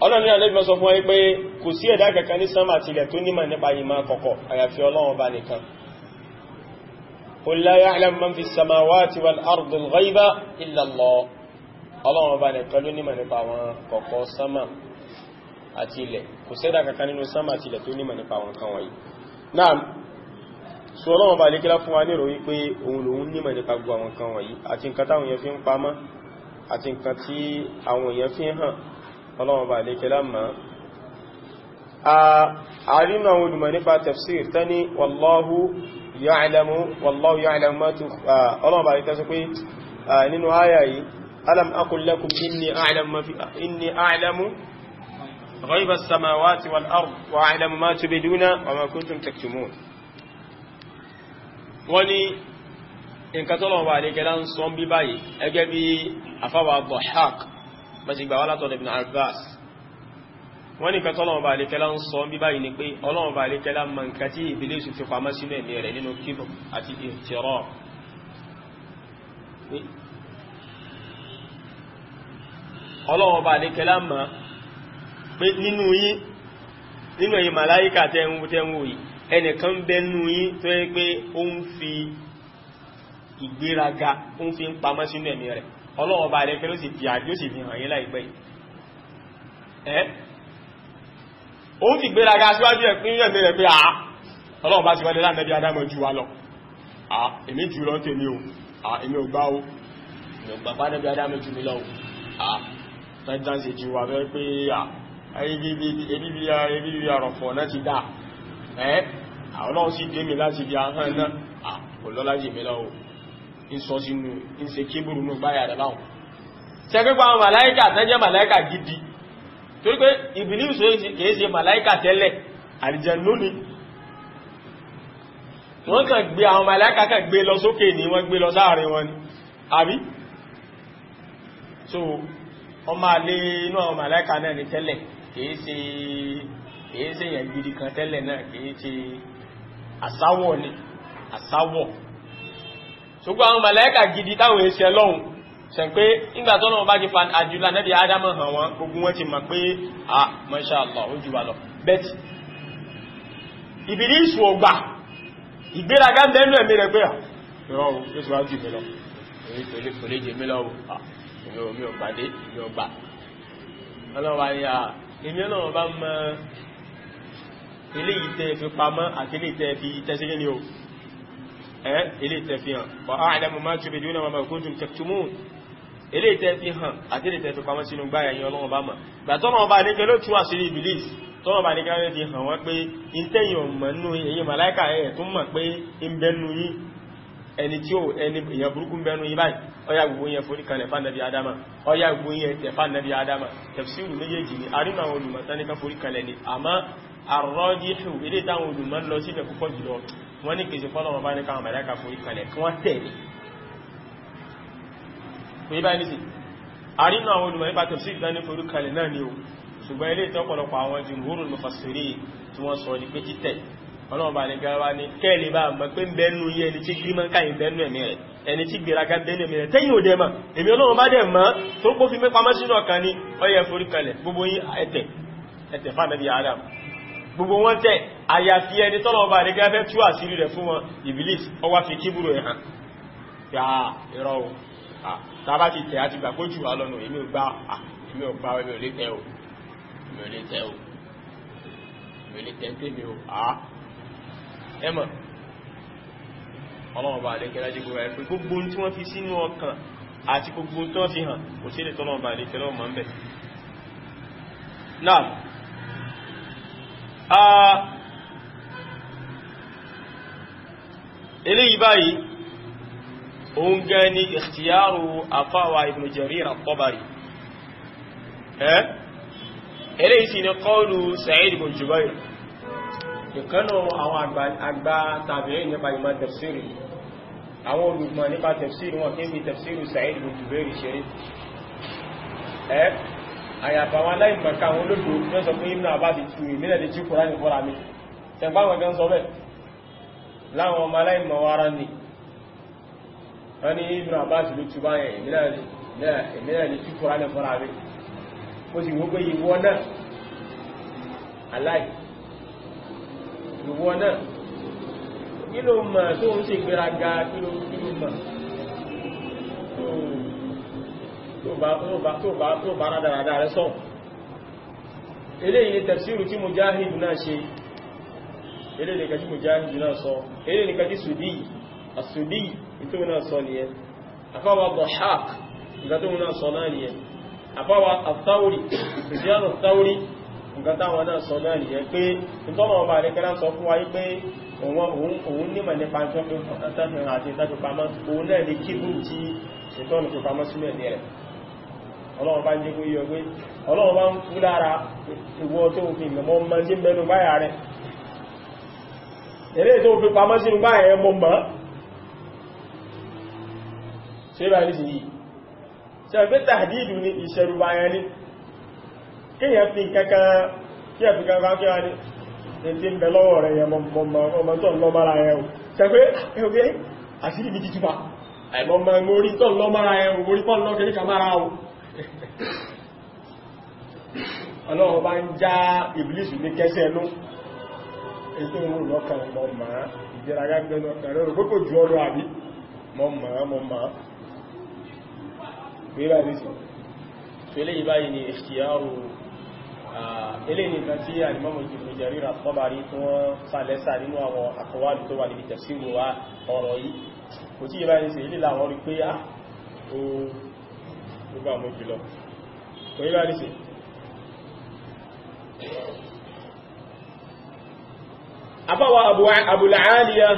Ọlọ́run ní àlẹ́bí sọ fún wa pé kò sí ẹ̀dá kankan ní sánmà tilẹ̀ tó nímọ̀ nípa ìmọ̀ kọ̀kọ̀ àyàfi Ọlọ́run bá nìkan. قل لا يعلم من في السماوات والأرض الغيب إلا الله. Ọlọ́run bá nìkan ló nímọ̀ nípa àwọn kọ̀kọ̀ sánmà àti ilẹ̀. Kò sí ẹ̀dá kankan nínú sánmà tilẹ̀ tó nímọ̀ nípa àwọn kan wọ̀nyí. Naam. So Ọlọ́run bá lékẹ́lá fún wa ní ìròyìn pé òun lòun nímọ̀ nípa gbogbo àwọn kan wọ̀nyí àti nǹkan táwọn èèyàn fi ń pamọ́ àti nǹkan tí àwọn èèyàn fi ń hàn. Ọlọ́run bá lékẹ́lá mọ̀. Àrínú àwọn olùmọ̀ nípa tafsir tání wallahu ya'lamu ma Ọlọ́run bá lékẹ́lá sọ pé nínú àyà yìí alam aqul lakum inni a'lamu ghayba as-samawati wal ard wa a'lamu ma tubduna wa ma kuntum taktumun. Wọ́n ní nǹkan tọ́lọ̀wọ̀ bá lékẹ́lá ń sọ bí báyìí ẹgẹ́ bí afáwà Dhahhak bá ti gbà wá látọ̀dọ̀ Ibn Abbas. Wọ́n ní nǹkan tọ́lọ̀wọ̀ bá lékẹ́lá ń sọ bí báyìí ni pé Ọlọ́run bá lékẹ́lá mọ̀ nǹkan tí Ìbílísì fi pamọ́ sínú ẹ̀mí rẹ̀ nínú kibr àti iftira. Ọlọ́run bá lékẹ́lá mọ̀ pé nínú ẹ̀yin màláíkà tẹ́wọ́ yìí ẹnìkan bẹnu yín tó yẹ pé ó ń fi ìgbéraga ó ń fi ń pamọ́ sínú ẹ̀mí rẹ̀. Ọlọ́run bá rẹ̀ kẹ́lú sì fi àjò sì fi hàn yín láìpẹ́ yìí. Ó ń fi ìgbéraga síwájú ẹ̀pín ẹ̀mí rẹ̀ pé Ọlọ́run bá ti wọlé láàrín ẹbí Ádámọ̀ jù wá lọ. Èmi jù lọ tèmi o. Èmi ò gbá o. Èmi ò gbà bá ẹbí Ádámọ̀ jù mí lọ o. Tẹ́jáǹsì jù wá fẹ́ pé ebi bí àrọ̀fọ̀ náà ti dá. Ọlọ́run sì dé mi láti di ahọ́n náà olólájì mi lọ́wọ́ ń sọ sínú ń ṣe kébùrù ní báyà rẹ̀ láwọn ṣẹ́gbẹ́gbà àwọn màláíkà tẹ́jẹ́ màláíkà gidi torí pé Ìbílísì kìí ṣe màláíkà tẹ́lẹ̀ àlìjànnú ni wọ́n kàn gbé àwọn màláíkà kàn gbé lọ sókè ní wọ́n gbé lọ sáàrin wọn ni àbí so ọmọ alé inú àwọn màláíkà náà ni tẹ́lẹ̀ kìí ṣe yẹn gidi kan tẹ́lẹ̀ náà kìí ṣe àsáwọ̀ ni àsáwọ̀ ṣùgbọ́n àwọn màláíkà gidi táwọn èsì ẹlọ́hun ṣe pé nígbà tó náà bá ti fa àjùlá nẹ́bí Ádámọ̀ hàn wọn gbogbo wọn ti mọ̀ pé Masha Allah ó jù wá lọ bẹ́ẹ̀tì Ìbílísì ọgbà ìgbéraga bẹ́ẹ̀nù ẹ̀mí rẹ̀ pé ìrọ̀rùn yóò ti wá jù mí lọ kò lè jẹ mí lọ mi ò gbàdé mi ò gbà ọlọ́wà ya èmi ọlọ́wọ́ bá mọ eléyìí tẹ́ fi pamọ́ àti eléyìí tẹ́ fi tẹ́sígẹ́ ni o eléyìí tẹ́ fi hàn wa a'lamu ma tubduna wa ma kuntum taktumun eléyìí tẹ́ fi hàn àti eléyìí tẹ́ fi pamọ́ sínú gbáyà yẹn ọlọ́wọ́ bá mọ̀ gbàtọ́nà ọba nígbẹ́ ló tún àṣírí Ìbílísì tọ́nà ọba nígbẹ́ fi hàn wọ́n pé ìtẹ́yìn ọmọ nínú èyí màláìkà ẹ̀ tó mọ̀ pé ń bẹ́nu yín ẹni tí ó ẹni èyàn burúkú ń bẹ́nu yín báyìí ọya gbogbo yẹn forí kalẹ̀ fánàbí Ádámà ọya gbogbo yẹn tẹ̀ fánàbí Ádámà tafsiru méjèèjì ni àrínà àwọn olùmọ̀tán ní ká forí kalẹ̀ ni àmọ́ àrọ́díhù ilé táwọn olùmọ̀ lọ sí ilẹ̀ púpọ̀ jùlọ wọ́n ní kèsì fọ́lọ́wọ́ bá ní káwọn màláíkà forí kalẹ̀ kí wọ́n tẹ̀lé kò yí báyìí nìsí àrínà àwọn olùmọ̀ nípa tafsiru dání forí kalẹ̀ náà ni o ṣùgbọ́n ilé ìtọ́pọ̀lọpọ̀ àwọn jumhurul mufassirin tí wọ́n sọ ní pé títẹ̀ ọlọ́run bá ní gẹ́rẹ́wá ní kẹ́ẹ̀lì bá mọ̀ pé ń bẹ́nu yẹ ẹni tí gírímọ̀ káyìn bẹ́nu ẹ̀mí rẹ̀ ẹni tí gbéraga bẹ́nu ẹ̀mí rẹ̀ tẹ́yìn òdẹ mọ̀ èmi ọlọ́run bá dẹ̀ mọ̀ tó kó fi mẹ́pamọ́ sínú ọ̀kan ní ọyẹ forí kalẹ̀ gbogbo yín ẹ̀tẹ̀ fánàbí Adam gbogbo wọn tẹ̀ àyàfi ẹni tọ́lọ́run bá ní gẹ́rẹ́ tú àṣírí rẹ̀ fún wọn Ìbílísì ọwá fi kíburu ẹ̀ hàn yà irọ́ o tàbá ti tẹ̀ àti gbà kó jù wá lọ́nà èmi ò gbà èmi ò lè tẹ́ o èmi ò lè tẹ́ o èmi ò lè tẹ́ tèmi o ẹmọ̀ ọlọ́wọ́ bá àdékẹ́lá jí gbogbo ẹ̀fẹ́ gbogbo tí wọ́n fi sínú ọkàn àti gbogbo tí wọ́n fi hàn kò sí lè tọ́lọ́wọ́ bá àdékẹ́lá ọmọ ń bẹ̀. náà eléyìí báyìí òun gan ni ikhtiyaru afáwa Ibn Jarir at-Tabari eléyìí sí ni qawlu Sa'id ibn Jubayr ìkánà àwọn àgbà tàbí'in nípa ìmọ̀ tafsiri àwọn olùmọ̀ nípa tafsiri wọn kí n bí tafsiru Sa'id ibn Jubayr ṣeré àyàfà wọn aláìmọ̀ká àwọn olóògbò tí wọ́n sọ pé Ibn Abbas ti tú ìmílẹ̀ lè tí Kùránì fọ́ra mi tẹ̀gbá wọn gan sọ bẹ́ẹ̀ láwọn ọmọ aláìmọ̀ wára ní wọ́n ní Ibn Abbas ló tú báyẹ̀ ìmílẹ̀ lè tí Kùránì fọ́ra mi ó sì wó pé ìwọ náà ìwọ náà kí ló mọ̀ tó ń ṣe gbéraga kí ló mọ̀ tó bá rádáradá rẹ̀ sọ eléyìí ni tafsiru tí Mujahid náà ṣe eléyìí ni kàtí Mujahid náà sọ eléyìí ni kàtí Suddi ìtò náà sọ nìyẹn afáwà Dhahhak nǹkan tó náà sọ náà nìyẹn afáwà Ath-Thawri Sufyan Ath-Thawri nǹkan táwọn náà sọ náà nìyẹn pé ìtọ́nà ọba àríkẹ́lá sọ fún wa pé òun nímọ̀ nípa ìjọ́pẹ́ ọ̀tàtàfihàn àti ìtàjò pamọ́ òun náà lè kíbù tí ṣètọ́nù tó pamọ́ sílẹ̀ ní rẹ̀ ọlọ́run bá ń jẹ́ kó yíò pé ọlọ́run bá ń kú lára ìwọ tó fi mọ̀ mọ́ sí mẹ́nu báyà rẹ̀ eré tó fi pamọ́ sínú báyà rẹ̀ mọ́ mọ́ ṣe bá ní sí yìí ṣe pé tàdídù ní ìṣẹ̀rù báyà ní kíyàn fi kankan kí ẹ̀fì kankan kí wá ní tí ń bẹ lọ́wọ́ rẹ̀ yẹ mọ́ tó lọ mara ẹ̀ o ṣe pé ẹgbẹ́ àṣírí bí títúpa àìmọ́ mórí tó lọ mara ẹ̀ o mórí pọ́ lọ kìí ka mara o ọlọ́run bá ń já ìbílísù ní kẹsẹ̀ ẹnu ètò ìrùn lọ́kàn mọ́ máa ìjẹraga gbẹ́nu ọkàn rẹ̀ rẹ̀ gbogbo jù ọdọ́ àbí mọ́ máa gbéra ìrísì tó eléyìí báyìí ni ikhtiyaru eléyìí nìkan tí Al-Imam Ibn Jarir At-Tabari tí wọ́n sàlẹ́sà nínú àwọn àkọwàlù tó wà níbi tafsiru wa ọ̀rọ̀ yìí kò tí ìbáyìí sí ilé làwọn rí pé ó gbà mọ́ jùlọ kò ìbáyìí sí afáwa Abul Aliya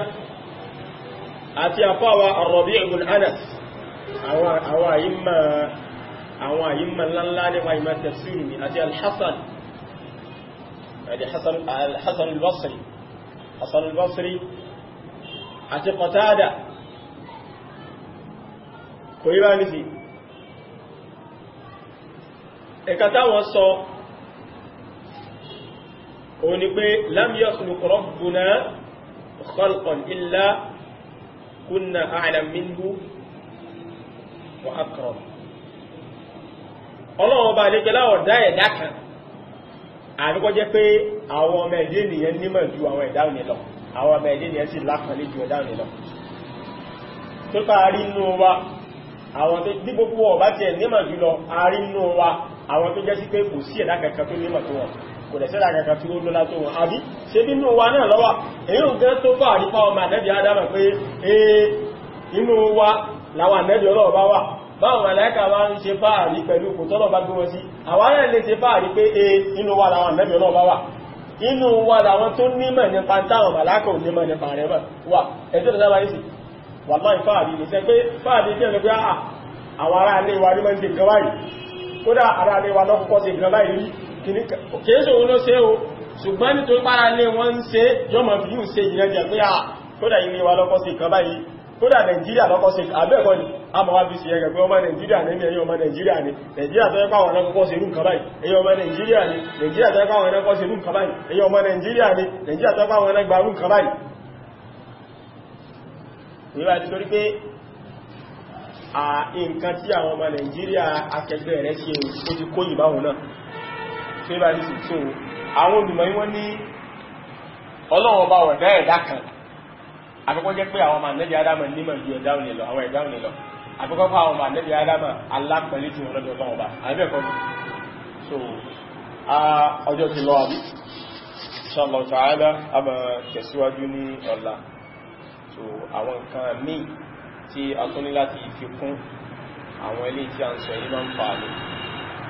àti afáwa Ar-Rabi' ibn Anas àwọn àyíma ńláńlá nípa ìmọ̀ tafsir ni àti Al-Hasan al-Basri àti Qatada kò yí bá ní sí ẹ̀ka táwọn sọ òun ni pé lam yakhluq rabbuna khalqan illa kunna a'lam minhu wa akram ọlọ́wọ́ bá lè gẹ́lá ọ̀dá ẹ̀dá kan àríkọ́ jẹ́ pé àwọn ọmọ ẹ̀dẹ́ ènìyàn nímọ̀ ju àwọn ẹ̀dá òní lọ àwọn ọmọ ẹ̀dẹ́ ènìyàn sì lápàálé ju ẹ̀dá òní lọ tó káàrí inú wa àwọn tó dí gbogbo ọ̀bá ti ẹ̀ nímọ̀ jù lọ àárí inú wa àwọn tó jẹ́ sí pé kò sí ẹ̀dá kankan tó nímọ̀ tó wọn kò dẹ̀ sẹ́dá kankan tó lọ́lá tó wọn àbí ṣe bí inú wa náà lọ́wọ́ èyí ò gẹ́ tó bá àrípa ọmọ ànẹ́bí Ádámà pé inú wa làwọn ànẹ́bí Ọlọ́run bá wà báwọn màláíkà wá ń ṣe fáàrí pẹ̀lú kò tọ́lọ̀ bá gbé wọn sí àwọn ará ilé ṣe fáàrí pé inú wa làwọn ànẹ́bí Ọlọ́run bá wà inú wa làwọn tó nímọ̀ nípa táwọn màláíkà ò nímọ̀ nípa rẹ̀ wà ẹjọ́ tó dábàá sí wà máa fáàrí ní sẹ́ pé fáàrí jẹ́ ẹ̀lẹ́gbẹ́ àwọn ará ilé wa ní mọ́ ṣe nǹkan báyìí kódà ará ilé wa lọ́kọ́kọ́ ṣe nǹkan báyìí rí kìí ṣe òun ló ṣe o ṣùgbọ́n nítorí pára ilé wọn ń ṣe yọmọ̀ fi yíò ṣe ìrẹ́jẹ pé kódà ilé wa lọ́kọ́ ṣe nǹkan báyìí kódà Nàìjíríà lọ́kọ́ sí àbẹ́ẹ̀kọ́ ni a ma wá bí sí ẹgbẹ̀ pé ọmọ Nàìjíríà ní ẹ̀yìn ọmọ Nàìjíríà ní Nàìjíríà tó ẹ́pàwọn ẹ̀kọ́ sí irú nǹkan báyìí ẹ̀yìn ọmọ Nàìjíríà ní Nàìjíríà tó ẹ́pàwọn ẹ̀kọ́ sí irú nǹkan báyìí ẹ̀yìn ọmọ Nàìjíríà ní Nàìjíríà tó ẹ́pàwọn ẹ̀gbà irú nǹkan báyìí ìwé àti torí pé nǹkan tí àwọn ọmọ Nàìjíríà akẹgbẹ́ rẹ̀ ṣe ó ti kó ìbáwọn náà tó bá ní sí tó àwọn olùmọ̀ wọ́n ní Ọlọ́run bá wọ̀dá ẹ̀dá kan àkọ́kọ́ jẹ́ pé àwọn ọmọ ànẹ́bí Ádámà nímọ̀ ju ẹ̀dá òní lọ àwọn ẹ̀dá òní lọ àkọ́kọ́ fún àwọn ọmọ ànẹ́bí Ádámà alápẹ̀lẹ́ tí wọ́n lọ́dọ̀ Ọlọ́run bá àbẹ́ẹ̀kọ́ so ọjọ́ ti lọ àbí inshallah ta'ala a máa tẹ̀síwájú ní ọ̀la so àwọn nǹkan míì tí a tún ní láti fi kún àwọn ilé tí a ń sọ yìí máa ń fa ní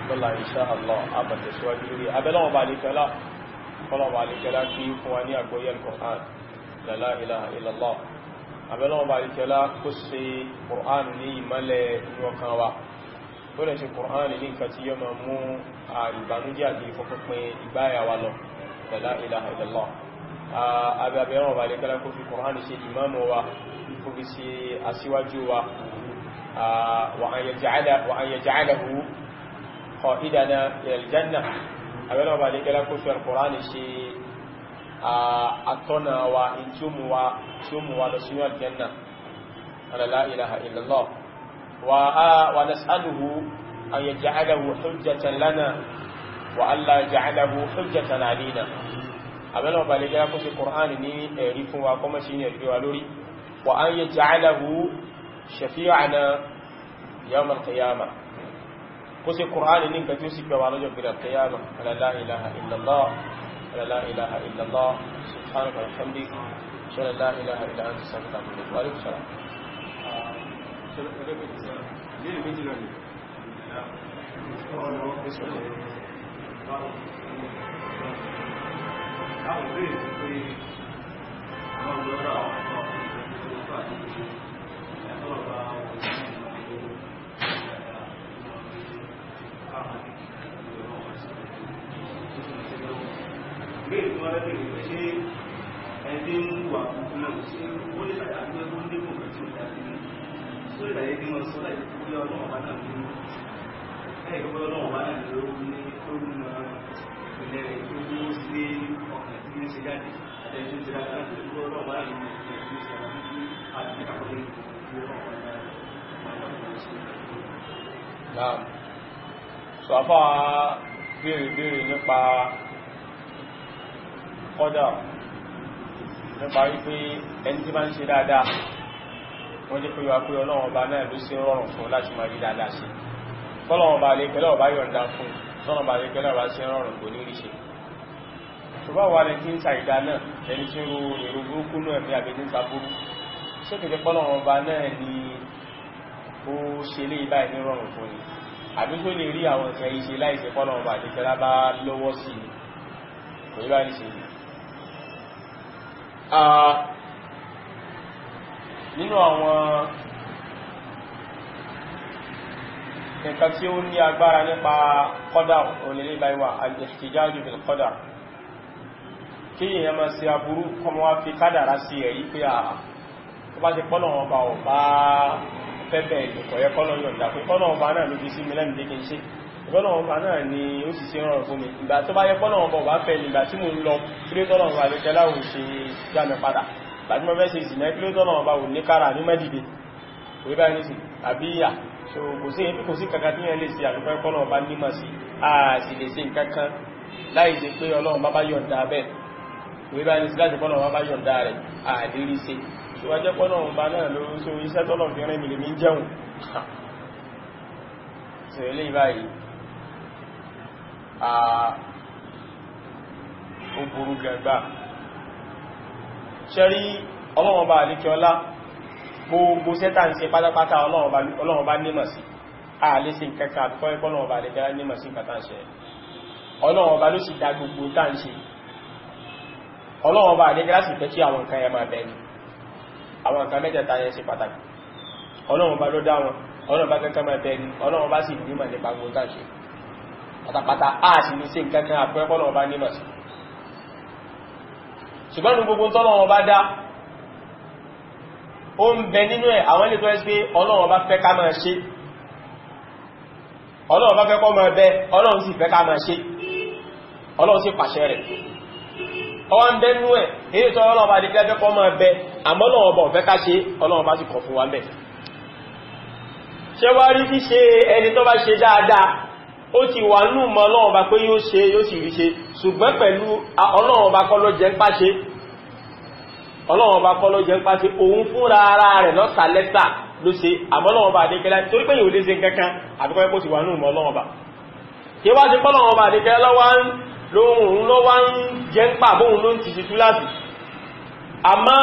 lọ́la inshallah a máa tẹ̀síwájú lórí abẹ́lọ́wọ̀n bá lè kẹ́lá kí fún wa ní àgbọ́yé Al-Qur'an la ilaha illallah abẹ́lọ́wọ́ bá ìkẹ́lá kó ṣe Qur'an ní ìmọ́lẹ̀ inú ọkàn wa tó lè ṣe Qur'an ní nǹkan tí yóò máa mú ìbànújẹ́ àti ìfọ́pínpín ìgbáyà wa lọ la ilaha illallah abẹ́lọ́wọ́ bá ìkẹ́lá kó fi Qur'an ṣe ìmáàmù wa kó fi ṣe aṣíwájú wa wa an yaj'alahu qa'idana ila al-jannah abẹ́lọ́wọ́ bá ìkẹ́lá kó fi Qur'an ṣe àtọ́nà wa tí ó mú wa lọ sínú aljanna la ilaha illallah wa nas'aluhu an yaj'alahu hujjatan lana wa alla yaj'alahu hujjatan alayna abẹ́lọ́wọ́ bá lè gẹ́gẹ́ kó sí Qur'an ní ẹ̀rí fún wa kọmọ́ sí ní ẹ̀rí wa lórí wa an yaj'alahu shafi'ana yawm al-qiyamah kó sí Qur'an ní nǹkan tí ó sì pẹ̀ wà lọ́jọ́ gbẹ̀rẹ̀ al-qiyamah la ilaha illallah لا إله إلا الله سبحانك وبحمدك أشهد أن لا إله إلا أنت أستغفرك وأتوب إليك.
Bí ìtumọ̀ rẹ̀ bèèrè pé ṣe ẹni ń wà fún náà ṣe ó lè ṣàyà pé ó ń débò kan tí ó dájú ní tó lè láyé bí wọ́n sọ láì tó lé ọlọ́wọ́ bá náà nínú ẹ̀yẹ́ gbogbo ọlọ́wọ́ bá náà ló ní tó ń mọ ilẹ̀ rẹ̀ tó mú sí ọkàn tí ń ṣe jáde àtẹ̀yẹ́ tó ń ṣe jáde láti gbogbo ọlọ́wọ́ bá náà nínú ilẹ̀ tó ń ṣe jáde àti àkọlé ìgbogbo ọlọ́wọ́ bá náà.
Sọ àfá béèrè nípa kọ́dà nípa wípé ẹni tí bá ń ṣe dáadáa wọ́n jẹ́ pé wà pé Ọlọ́run Ọba náà ló ṣe rọrùn fún láti máa rí dáadáa ṣe Ọlọ́run Ọba lè pẹ́lẹ̀ ọba yọ̀ǹda fún Ọlọ́run Ọba lè pẹ́lẹ̀ ọba ṣe rọrùn kò ní rí ṣe ṣùgbọ́n wà lẹ́kí ń ṣàìdá náà ẹni tí ó ro èrò burúkú náà bí abẹ́ ní sàbúrú ṣé kìí Ọlọ́run Ọba náà ni ó ṣe lé ibà ní rọrùn fún ni àbí tó lè rí àwọn nǹkan yìí ṣe láìsí Ọlọ́run Ọba àti kẹlá bá lọ́wọ́ sí i kò ní bá ní ṣe nínú àwọn nǹkan tí ó ní agbára nípa qadar onílé báyíwá al-ihtijaju bil qadar kí èyàn máa ṣe aburú kọmọ wá fi kádàrá sí ẹ̀rí pé tó bá ti pọ́nà ọba ọba fẹ́bẹ̀ ìkọ̀yẹ kọ́nà yọ̀ǹda pé kọ́nà ọba náà ló fi sí mílẹ̀ ní kí n ṣe ìbọ́nà ọba náà ni ó sì ṣe rọrùn fún mi ìgbà tó bá yẹ pọ́nà ọba ọba fẹ́ nígbà tí mo ń lọ kílé tọ́nà ọba lè tẹ́lá òun ṣe jáme padà láti mọ́ fẹ́ ṣe ìsìnà kílé tọ́nà ọba òun ní kára ní mẹ́dìde orí bá ní sí àbí ìyà so kò sí kankan tí yẹn lè ṣe àdúgbẹ́ pọ́nà ọba nímọ̀ sí a sì lè ṣe nǹkankan láì ṣe pé Ọlọ́run bá yọ̀ǹda bẹ́ẹ̀ orí bá ní sí láti pọ́nà ọba yọ̀ǹda rẹ̀ àdérí ṣe so wájẹ́ pọ́nà ọba náà ló so iṣẹ́ tọ́nà fi rẹ́ mi lè mi jẹun so eléyìí báyìí ó burú gẹ̀gbà ṣẹ́rí Ọlọ́run bá àlékẹ́ ọlá gbogbo sẹ́tà ń ṣe pátápátá Ọlọ́run bá nímọ̀ sí ààlé sí kẹta àbíkọ́ ẹ̀kọ́ Ọlọ́run bá àlékẹ́ nímọ̀ sí kàtà ṣe Ọlọ́run bá ló sì dá gbogbo tá ń ṣe Ọlọ́run bá àlékẹ́ láti fẹ́ kí àwọn nǹkan yẹ máa bẹ̀rẹ̀ àwọn nǹkan mẹ́tẹ̀ẹ̀ta yẹn ṣe pàtàkì Ọlọ́run bá ló dá wọn Ọlọ́run bá kẹ́kẹ́ máa bẹ̀rẹ̀ Ọlọ́run bá sì nímọ̀ nípa gbogbo tá ń ṣe pátápátá ààsì ní sí nǹkankan àpẹ́kọ́ Ọlọ́run bá nímọ̀ sí ṣùgbọ́n gbogbo tọ́lọ́run bá dá ó ń bẹ nínú ẹ̀ àwọn ilé tó ẹ́ sí pé Ọlọ́run bá fẹ́ ká máa ṣe Ọlọ́run bá fẹ́ kọ́ máa bẹ Ọlọ́run sì fẹ́ ká máa ṣe Ọlọ́run sì pàṣẹ rẹ̀ ọwọ́ ń bẹ nínú ẹ̀ èyí tó Ọlọ́run bá dìkẹ́ fẹ́ kọ́ máa bẹ àmọ́ Ọlọ́run bá fẹ́ ká ṣe Ọlọ́run bá sì kọ̀ fún wa bẹ̀ ṣé wá rí bí ṣe ẹni tó bá ṣe dáadáa ó ti wà nù mọ́ Ọlọ́run bá pé yóò ṣe yóò sì rí ṣe ṣùgbọ́n pẹ̀lú Ọlọ́run bá kọ́ ló jẹ́ ń pàṣẹ Ọlọ́run bá kọ́ ló jẹ́ ń pàṣẹ òun fúnra ara rẹ̀ lọ́sà lẹ́sà ló ṣe àmọ́ Ọlọ́run bá àdékẹ́lá torí pé yóò lè ṣe kankan àbíkọ́ ẹ̀kọ́ ti wà nù mọ́ Ọlọ́run bá kí wá ti pọ́lọ́run bá àdékẹ́lá lóhun ló wá ń jẹ́ ń pà bóhun ló ń ti ṣe láti àmọ́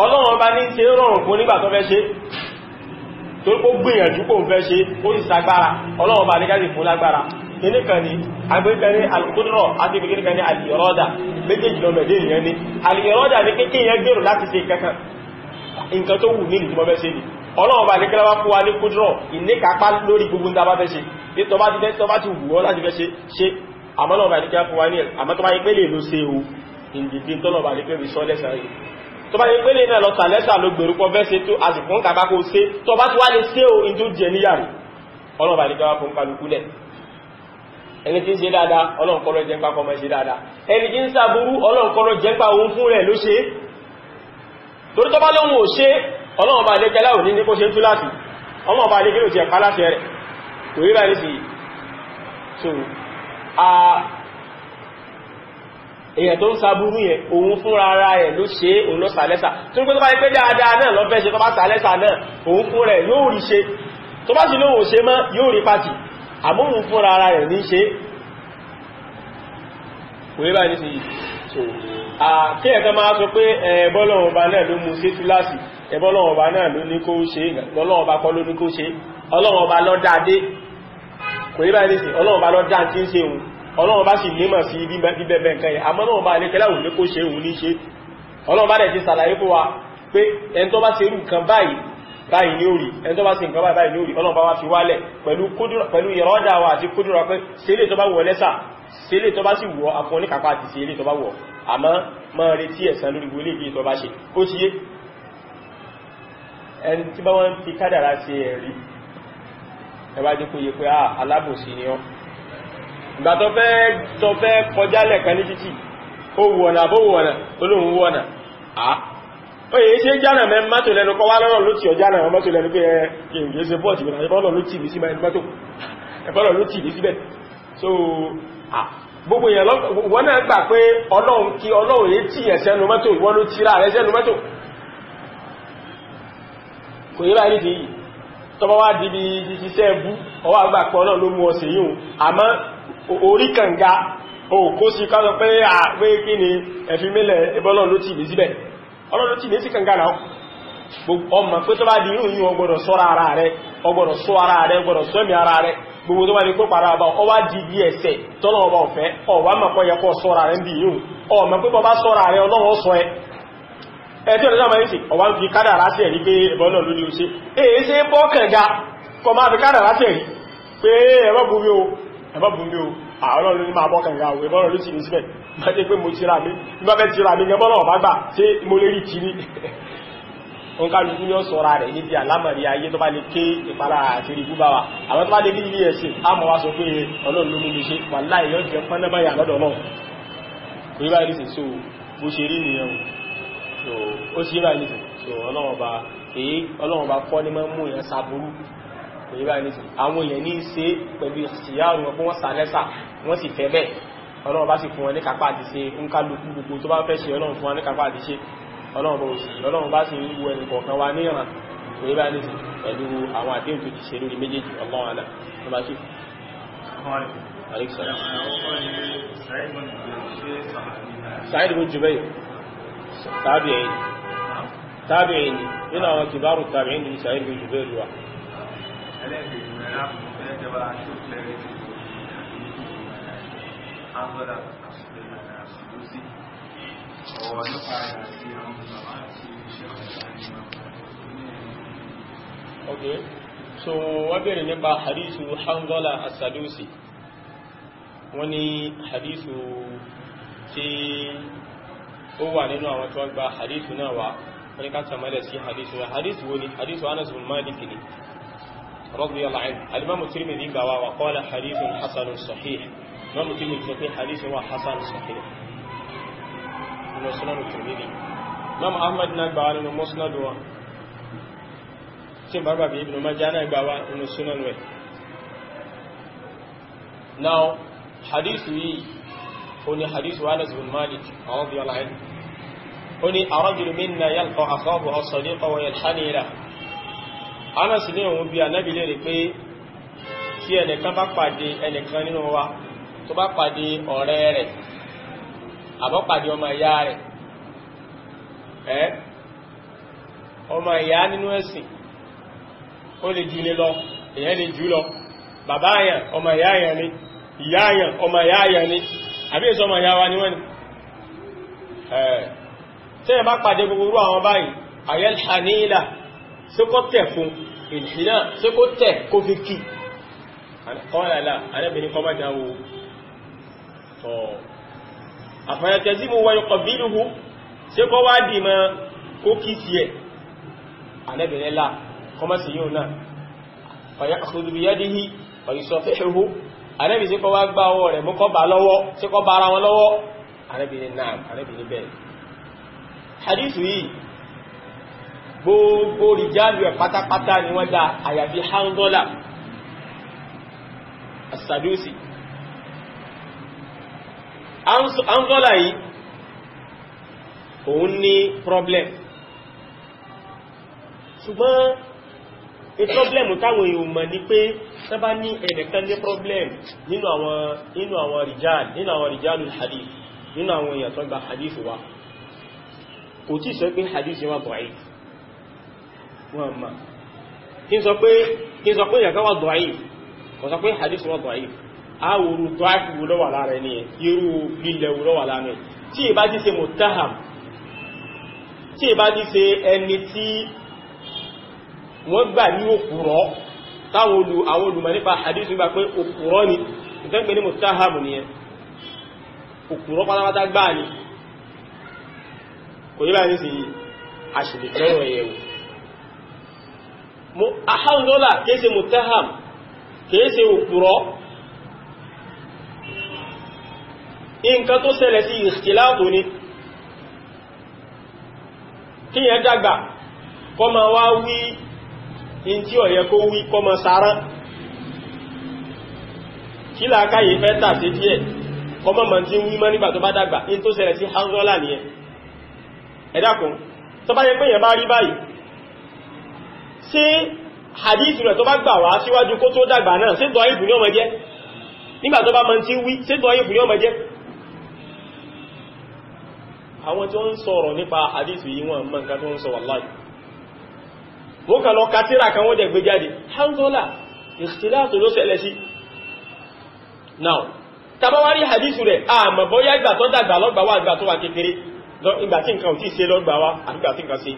Ọlọ́run bá ní ṣe rọrùn fún nígbà tó fẹ́ ṣe torí kó gbìyànjú kó fẹ́ ṣe ó sì sagbára Ọlọ́run bá àdékẹ́lá fún lágbára kìníkan ni agbẹ́gbẹ́ ní alùkúdùrọ̀ àti ìgbẹ̀gẹ́gẹ́ ní alìyọ̀rọ́dà méjèèjì lọ mẹ́dé ìyẹn ni alìyọ̀rọ́dà ní kéèké yẹn gbèrò láti ṣe kankan nǹkan tó wù nílùú tí mo fẹ́ ṣe ni ọlọ́run bá lékẹ́lá wá fún wa ní kúdúrọ̀ ìníkàpá lórí gbogbo ń dábá fẹ́ ṣe ní tọba ti wù ọ́ láti fẹ́ ṣe àmọ́lọ́run bá lékẹ́lá fún wa ní àmọ́ tó bá yẹ pé lè ló ṣe o ìdìdí tọ́lọ̀ bá lékẹ́lá sọ lẹ́sàn yìí tó bá yẹ pé lè náà lọ sàlẹ́sà ló gbèrú pọ̀ fẹ́ ṣe tó àsìkò ń kàkà kó ṣe tó bá ti wá lè ṣe o in tó jẹ níyàrí ọlọ́run bá lékẹ́lá fún kálukú lẹ̀ ẹni tí ń ṣe dáadáa ọlọ́run kọ́ ló jẹ́ ń pa kọmọ ṣe dáadáa ẹni tí ń ṣàbúrú ọlọ́run kọ́ ló jẹ́ ń pa òun fún rẹ̀ ló ṣe torí tó bá lóhun ò ṣe ọlọ́run bá lékẹ́lá ò ní kó ṣe tú láti ọlọ́run bá lékẹ́lá ò ti ẹ̀pá láti rẹ̀ kò rí báyìí sí so èyàn tó ń ṣàbúrú yẹn òun fúnra ara ẹ̀ ló ṣe òun ló sàlẹ́sà tó ní pé tó bá yẹ pé dáadáa náà lọ fẹ́ ṣe tó bá sàlẹ́sà náà òun fún rẹ̀ yóò rí ṣe tó bá sì lóhun ò ṣe mọ́ yóò rí pàtì àmóhun fúnra ara rẹ̀ ní ṣe kò rí báyìí sí so kí ẹ̀kan máa sọ pé ẹ̀bọ́lọ́wọ̀n ọba náà ló mú sí túláàsì ẹ̀bọ́lọ́wọ̀n ọba náà ló ní kó ṣe ọlọ́wọ̀n ọba kọ́ ló ní kó ṣe ọlọ́wọ̀n ọba ló dáadé kò rí báyìí sí ọlọ́wọ̀n ọba ló dáa tí ń ṣe òun ọlọ́wọ̀n ọba sì nímọ̀ sí bíbẹ̀bẹ̀ nǹkan yẹn àmọ́ ọlọ́wọ̀n ọba alẹ́kẹ́lá òun ní kó ṣe òun ní ṣe ọlọ́wọ̀n ọba dẹ̀ ti sàlàyé fún wa pé ẹni tó bá ṣe irú nǹkan báyìí ní orí ẹni tó bá ṣe nǹkan báyìí ní orí ọlọ́wọ̀n ọba wá fi wálẹ̀ pẹ̀lú ìrọ́dà wa àti kúdúrà pé sílé tó bá wọ̀ lẹ́sà sílé tó bá sì wọ̀ afọ́ ní kàpá àti sílé tó bá wọ̀ àmọ́ máa retí ẹ̀san lórí wọlé bí tó bá ṣe ó ti yé ẹni tí bá wọ́n fi kádàrá ṣe ẹ̀rí ẹwà jẹ́ kó yẹ pé alábòsí ni ọ́ ìgbà tó fẹ́ kọjá lẹ́ẹ̀kan ní títì ó wọ̀nà bó wọ̀nà olóhun wọ̀nà ó yẹ ṣe jánà mẹ́ mọ́tò lẹ́nu kọ́ wá lọ́rọ̀ ló ti ọjá náà mọ́tò lẹ́nu pé kìí ṣe bọ́ọ̀tì bẹ̀rẹ̀ ẹbọ́lọ̀ ló tì mí síbẹ̀ mọ́tò ẹbọ́lọ̀ ló tì mí síbẹ̀ so gbogbo èèyàn wọ́n náà gbà pé ọlọ́run kí ọlọ́run yé tí ẹ̀ sẹ́nu mọ́tò ìwọ́n ló tíra rẹ̀ sẹ́nu mọ́tò kò yíra ní ti yìí tọba wá di bí iṣẹ́ ẹbú ọwọ́ àgbà pọ̀ náà ló mú ọ̀sẹ̀ yìí àmọ́ orí kànga òkó sí káàkiri pé àpé kí ni ẹ̀fí mílẹ̀ ìbọ́lọ̀ ló tì ní síbẹ̀ ọlọ́run ló tì ní sí kànga náà ọmọ pé tó bá di irú yìí ọgbọ̀dọ̀ sọ́ra ara rẹ̀ ọgbọ̀dọ̀ sọ ara rẹ̀ ọgbọ̀dọ̀ sọ ẹ̀mí ara rẹ̀ gbogbo tó bá ní kó para ọba ọwá di bí ẹsẹ̀ tọ́nà ọba ọ̀fẹ́ ọwá mọ̀kọ́ yẹ kọ́ sọ́ra rẹ̀ ń bí yìí ọmọ pé bọ́ bá sọ́ra rẹ̀ ọlọ́run sọ ẹ tí ọ̀dọ́dọ́ máa ń sì ọwá ń fi kádàrá sí ẹ̀rí pé ẹ̀bọ́n náà lórí oṣe èé ṣe bọ́ kẹ̀ga kọ máa fi kádàrá sí ẹ̀rí pé ẹ̀bọ́ bú mi o àwọn olórin máa bọ́ kẹ̀ga o ẹ̀bọ́n náà ló ti ní síbẹ̀ máa jẹ́ pé mo tira mi nígbà fẹ́ tira mi gẹ́bọ́n náà bá gbà ṣé mo lè rí kiri òǹkàlùkù ní ọ̀sọ̀ra rẹ̀ níbi àlámọ̀rí ayé tó bá lè ké ìpara àti ìrìbú bá wa àwọn tó bá lè bí ilé ẹ̀sìn àmọ́ wá sọ pé ọlọ́run ló mú mi ṣe wà láì yọ́ jẹ pọ́n náà báyà lọ́dọ̀ náà kò yí báyìí nìsìn so bó ṣe rí nìyẹn so ó ṣe báyìí nìsìn so ọlọ́run bá kọ́ ní máa ń mú èèyàn sáburú kò yí báyìí nìsìn àwọn èèyàn ní í ṣe pẹ̀lú ìṣìyàrùn wọn fún wọn sàlẹ́sà wọ́n sì fẹ́ bẹ́ẹ̀ ọlọ́run bá sì fún wọn ní kápá àti ṣe òǹkàlùkù gbogbo tó bá fẹ́ ṣe ọlọ́run fún wọn ní kápá àti ṣe ọlọ́run bá sì ń wo ẹni kọ̀ọ̀kan wa ní ìràn orí bá ní sí pẹ̀lú àwọn àdéhùn tó ti ṣe lórí méjèèjì ọlọ́run àdá tó bá ṣe Sa'id bin Jubayr tabi'in nínú àwọn kìbárù tabi'in ní Sa'id bin Jubayr wà Okay, so wọ́n bèèrè nípa hadithu Hanzala as-Sadusi wọ́n ní hadithu tí ó wà nínú àwọn tí wọ́n gba hadithu náà wá wọ́n ní ká tàmàlẹ̀ sí hadithu náà hadithu wo ni hadithu Anas bin Malik ni radiyallahu anhu al-Imam Tirmidhi gbà wá wa qala hadithun hasanun sahih Imam Tirmidhi sọ pé hadithu wa hasanun sahih nínú Sunan Tirmidhi Imam Ahmad náà gbà wá nínú Musnad wa tí n bàbá bí Ibn Majah náà gbà wá nínú Sunan rẹ̀. Now hadithu yìí ó ní hadithu Anas bin Malik radiyallahu anhu ó ní ar-rajulu minna yalqa akhahu aw sadiqahu wa yalhani lahu Anas ní òun bí Ànábì lè rí pé tí ẹnìkan bá pàdé ẹnìkan nínú wa tó bá pàdé ọ̀rẹ́ rẹ̀ àbọ́ pàdé ọmọ ìyá rẹ̀ ọmọ ìyá nínú ẹ̀sìn ó lè jù lé lọ èyàn lè jù lọ bàbá àyàn ọmọ ìyá àyàn ni ìyá àyàn ọmọ ìyá àyàn ni àbí èso ọmọ ìyá wa ni wọ́n ni tí ẹ bá pàdé gbogbo àwọn báyìí ayalhanila ṣé kó tẹ̀ fún ìhìnà ṣé kó tẹ̀ kó fi kí qala arábìnrin kọ́ bá dáwó tọ́ àfàyàtẹ̀símú wa yuqabbiluhu ṣé kó wá dì mọ́ kó kí sí ẹ̀ arábìnrin lá kọmọ́ sí yóò náà fayakhudhu biyadihi wa yusafihuhu Ànábì sí kọ́ wá gbá ọwọ́ rẹ̀ mú kọ́ bá lọ́wọ́ sí kọ́ bá ara wọn lọ́wọ́ arábìnrin náà arábìnrin bẹ́ẹ̀ hadithu yìí gbogbo rìjálù ẹ̀ pátápátá ni wọ́n dá àyàfi Hanzala as-Sadusi Hanzala yìí òun ní problem ṣùgbọ́n ìpọ́blẹ̀mù táwọn èèyàn mọ̀ ní pé sábà ní ẹnìkan ní problem nínú àwọn rìjálù hadith nínú àwọn èèyàn tó gba hadith wa kò tí sọ pé hadith wà da'if wọ́n ma kí n sọ pé èèyàn kan wà da'if kò sọ pé hadith wà da'if àwòrú da'if wo ló wà lára ẹni irú lílẹ̀ wo ló wà lára ẹni tí ìbá ti ṣe muttaham tí ìbá ti ṣe ẹni tí wọ́n gbà ní òkúrọ́ táwọn àwọn olùmọ̀ nípa hadith nígbà pé òkúrọ́ ni ìtẹ́gbẹ̀ ní muttaham ni ẹ òkúrọ́ pátápátá gbà ní kò yíba ní sí àṣìlẹ̀fẹ́rọ̀ ẹ̀yẹ̀wò Hanzala kéèsè muttaham kéèsè òkúrọ́ nǹkan tó ṣẹlẹ̀ sí ikhtilafu ni kí yẹn dàgbà kọ́ ma wá wí in tí ó yẹ kó wí kọ́ ma sára kí làákàyè fẹ́ tà sí díẹ̀ kọ́ mọ́ tí ń wí mọ́ nígbà tó bá dàgbà in tó ṣẹlẹ̀ sí Hanzala ní ẹ dákun tó bá yẹ pé yẹn bá rí báyìí ṣé hadithu rẹ̀ tó bá gbà wá síwájú kó tó dàgbà náà ṣé dọ̀ífù ní ó máa jẹ́ nígbà tó bá mọ́ tí ń wí ṣé dọ̀ífù ní ó máa jẹ́ àwọn tí wọ́n ń sọ̀rọ̀ nípa hadithu yìí wọ́n mọ̀ nǹkan tó ń sọ wallahi wọ́n kà lọ kàtírà kan wọ́n dẹ̀ gbé jáde Hanzala ikhtilafu ló ṣẹlẹ̀ sí now tabawari hadithu rẹ̀ àmọ́ bóyá ìgbà tó dàgbà lọ́gbà wá ìgbà tó wà kékeré ìgbà tí nǹkan ò tí ṣe lọ́gbà wá àgbà tí nǹkan ṣe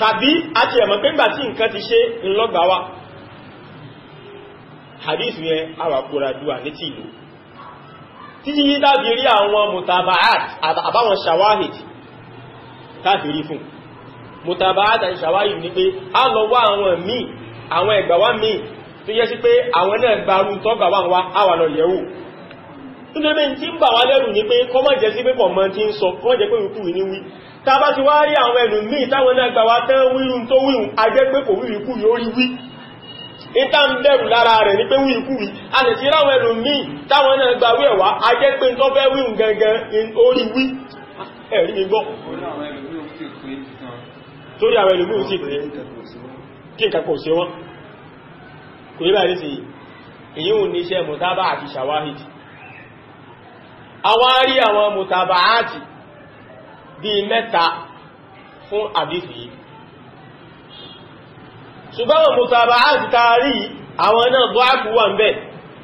tàbí àti ẹ̀mọ̀ pé ìgbà tí nǹkan ti ṣe ńlọ́gbà wá hadithu yẹn àwàkúra dúà ní tí ìlú títí yí dábì rí àwọn mutaba'at àbáwọn shawahid káàkiri fún mutaba'at àti shawahid ní pé a lọ wá àwọn míì àwọn ẹgbàwá míì tó yẹ sí pé àwọn náà gbarú tọ́gbàwá wá àwà lọ yẹ̀wò nítorí tí ń bà wá lẹ́rù ní pé kọ́mọ̀ jẹ́ sí pé pọ̀ mọ́ tí ń sọ kọ́mọ̀ jẹ́ pé ìkú ní wí ta bá ti wá rí àwọn ẹnu míì táwọn náà gbàwá tán wírun tó wírun a jẹ́ pé kò wíru ikú yóò rí wí ìta ń bẹ̀rù lára rẹ̀ ní pé wí ikú wí a lè ti ráwọn ẹnu míì táwọn náà gbà wí ẹ̀wà a jẹ́ pé tó fẹ́ wírun gangan orí wí ẹ̀rí mi gbọ́ torí àwọn ẹnu míì sì pé kí nǹkan kò ṣe wọ́n kò yí báyìí sí èyí ò ní iṣẹ́ mùtábà àti ṣàwáhìdì àwárí àwọn mùtàbàáàtì bí mẹ́ta fún àdífì yìí ṣùgbọ́n àwọn mùtàbàáàtì tààrí àwọn náà dọ́àkù wà ń bẹ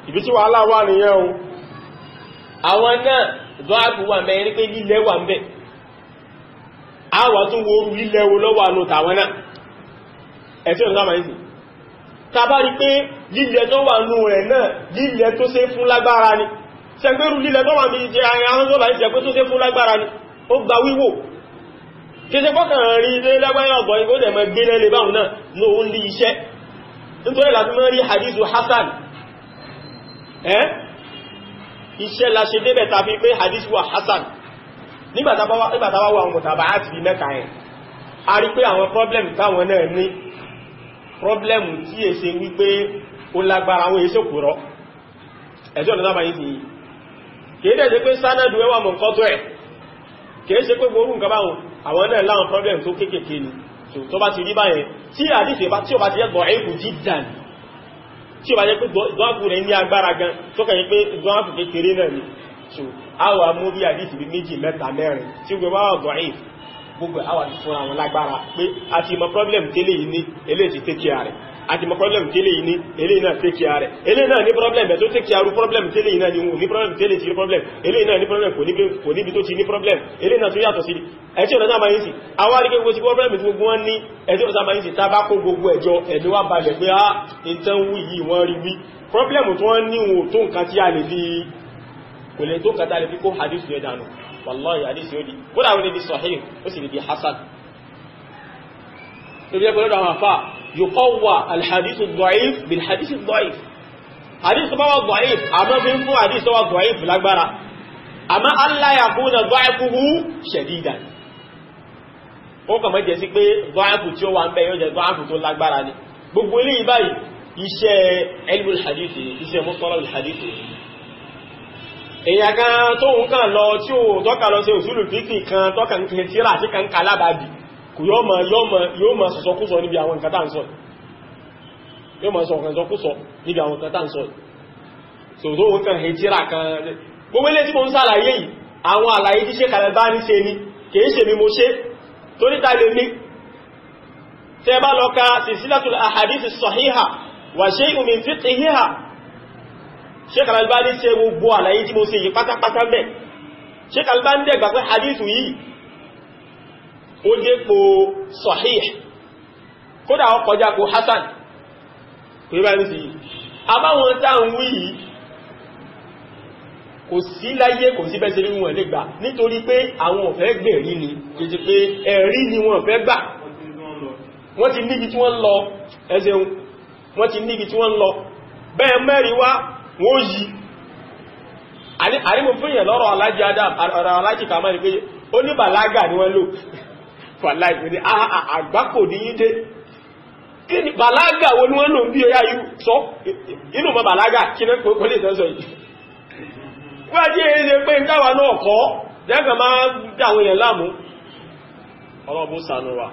ibi tí wàhálà wà nìyẹn o àwọn náà dọ́àkù wà ń bẹ ní pé lílẹ̀ wà ń bẹ àwà tún wo orú lílẹ̀ wo lọ́wọ́ àánú tàwọn náà ẹ̀tí ọ̀nà sáàmà ìsìn tàbá rí pé lílẹ̀ tó wà nú rẹ̀ náà lílẹ̀ tó ṣe fún lágbára ni ṣẹgbẹ́rù lílẹ̀ tó wà ní jẹ Hanzala ìjẹ́ pé tó ṣe fún lágbára ni ó gba wíwò kí ṣe fọ́kàn rí ilé lágbára ọ̀gbọ̀n ìgbó dẹ̀ mọ́ gbé lẹ́lẹ́ báhùn náà ní òun lé iṣẹ́ nítorí láti mọ́ rí hadithu hasan iṣẹ́ la ṣe débẹ̀ tàbí pé hadithu wa hasan nígbàtàwà àwọn mùtàbàáàtì bí mẹ́ta yẹn a rí pé àwọn problem táwọn náà ní problem tí è ṣe wípé ó lágbára àwọn èṣò kúrọ ẹjọ́ ọ̀nà sábà yìí ti yìí kìí dẹ̀ ṣe pé sánàdù ẹwà mọ̀ nǹkan tó ẹ̀ kìí ṣe pé gbogbo nǹkan báwọn àwọn náà láwọn problem tó kéèkéé ni tó bá ti rí báyẹn tí àdífẹ́ tí ó bá ti jẹ́ gbọ́ ẹ̀kù jíjàn tí ó bá jẹ́ pé gbọ́nkù rẹ̀ ní agbára gan tó kẹ́yìn pé gbọ́nkù kékeré náà ni so àwa mú bí àdífẹ́ bí méjì mẹ́ta mẹ́rin tí gbogbo wá gbọ́ ẹ̀kù gbogbo àwa ti fún àwọn lágbára pé a ti mọ problem tẹ́lẹ̀ yìí ní eléyìí ti tẹ́kẹ́ rẹ̀ àti mọ̀ problem tẹ́lẹ̀ yìí ní eléyìí náà take care rẹ̀ eléyìí náà ní problem ẹ̀ tó take care problem tẹ́lẹ̀ yìí náà ní problem tẹ́lẹ̀ ti ní problem eléyìí náà ní problem kò níbi tó ti ní problem eléyìí náà tó yàtọ̀ sí ẹ̀tí ọ̀nà sábà yìí sí àwọn àríkẹ́ gbogbo ti problem tí gbogbo wọn ní ẹ̀tí ọ̀nà sábà yìí sí tábà kó gbogbo ẹjọ́ ẹ̀mí wá balẹ̀ pé á ìtàn wú yìí wọ́n rí wí problem tí wọ́n ní wọn tó nǹkan tí a lè fi kò lè tó nǹkan tí a lè fi kó hadith yẹn dànù wallahi hadith yóò di kódà wọn lè di sahih ó sì lè di hasan ibi ẹgbẹ́ lọ́dọ̀ àwọn afá yuqawwa alhadithu ad-da'if bil hadith ad-da'if hadith tó bá wà da'if àmọ́ fi ń fún hadith tó wà da'if lágbára àmọ́ alla yakuna da'ifuhu shadidan ó kàn mọ́ jẹ́ sí pé da'ifu tí ó wà ń bẹ yóò jẹ́ da'ifu tó lágbára ni gbogbo eléyìí báyìí iṣẹ́ ilmul hadith iṣẹ́ mustalahul hadith èyàn kan tó ń kàn lọ tí ó tọ́ka lọ sí usulul fiqh kan tọ́ka ń kìí tíra sí kan kalábàbì kò yóò ma sọ̀sọ̀kúsọ níbi àwọn nǹkan tàà ń sọ yóò ma sọ̀sọ̀kúsọ níbi àwọn nǹkan tàà ń sọ so tó ń kàn hẹ̀ tíra kan gbogbo ilé tí mo ń sàlàyé yìí àwọn àlàyé tí Sheikh Al-Albani ṣe ni kìí ṣe mi mo ṣe tó níta lè ní tẹ́ bá lọ ka silsilatul ahadith as-sahiha wa shay'un min fiqhiha Sheikh Al-Albani ṣe gbogbo àlàyé tí mo ṣe yìí pátápátá bẹ́ẹ̀ Sheikh Al-Albani dẹ̀ gbà pé hadithu yìí ó dépò sahih kódà ó kọjá kó hasan kò rí bá ní sí yìí àbáwọn táwọn wí yìí kò sí láyé kò sí bẹ́ẹ̀ sí rí wọn lè gbà nítorí pé àwọn ò fẹ́ gbẹ̀rí ni kìí pé ẹ̀rí ni wọn fẹ́ gbà wọ́n ti níbi tí wọ́n lọ ẹzẹun wọ́n ti níbi tí wọ́n lọ bẹ́ẹ̀ mẹ́rin wá wọ́n yí àrímọ̀ fún ìyẹ̀ lọ́rọ̀ alájí adam ọ̀rọ̀ alájí kàmọ́ ni pé ó ní bàlágà ni wọ́n lò fàláì pé ní àgbákò ní yídé kí ni bàlágà wo ni wọ́n lò ń bí ọyá yìí sọ inú mọ́ bàlágà kí ní kò lè sọ́sọ́ yìí wọ́n jẹ́ ilé pé ń dáwà náà kọ́ jẹ́gbẹ̀ máa dáwọn èèyàn láàmú ọlọ́bù sànú wa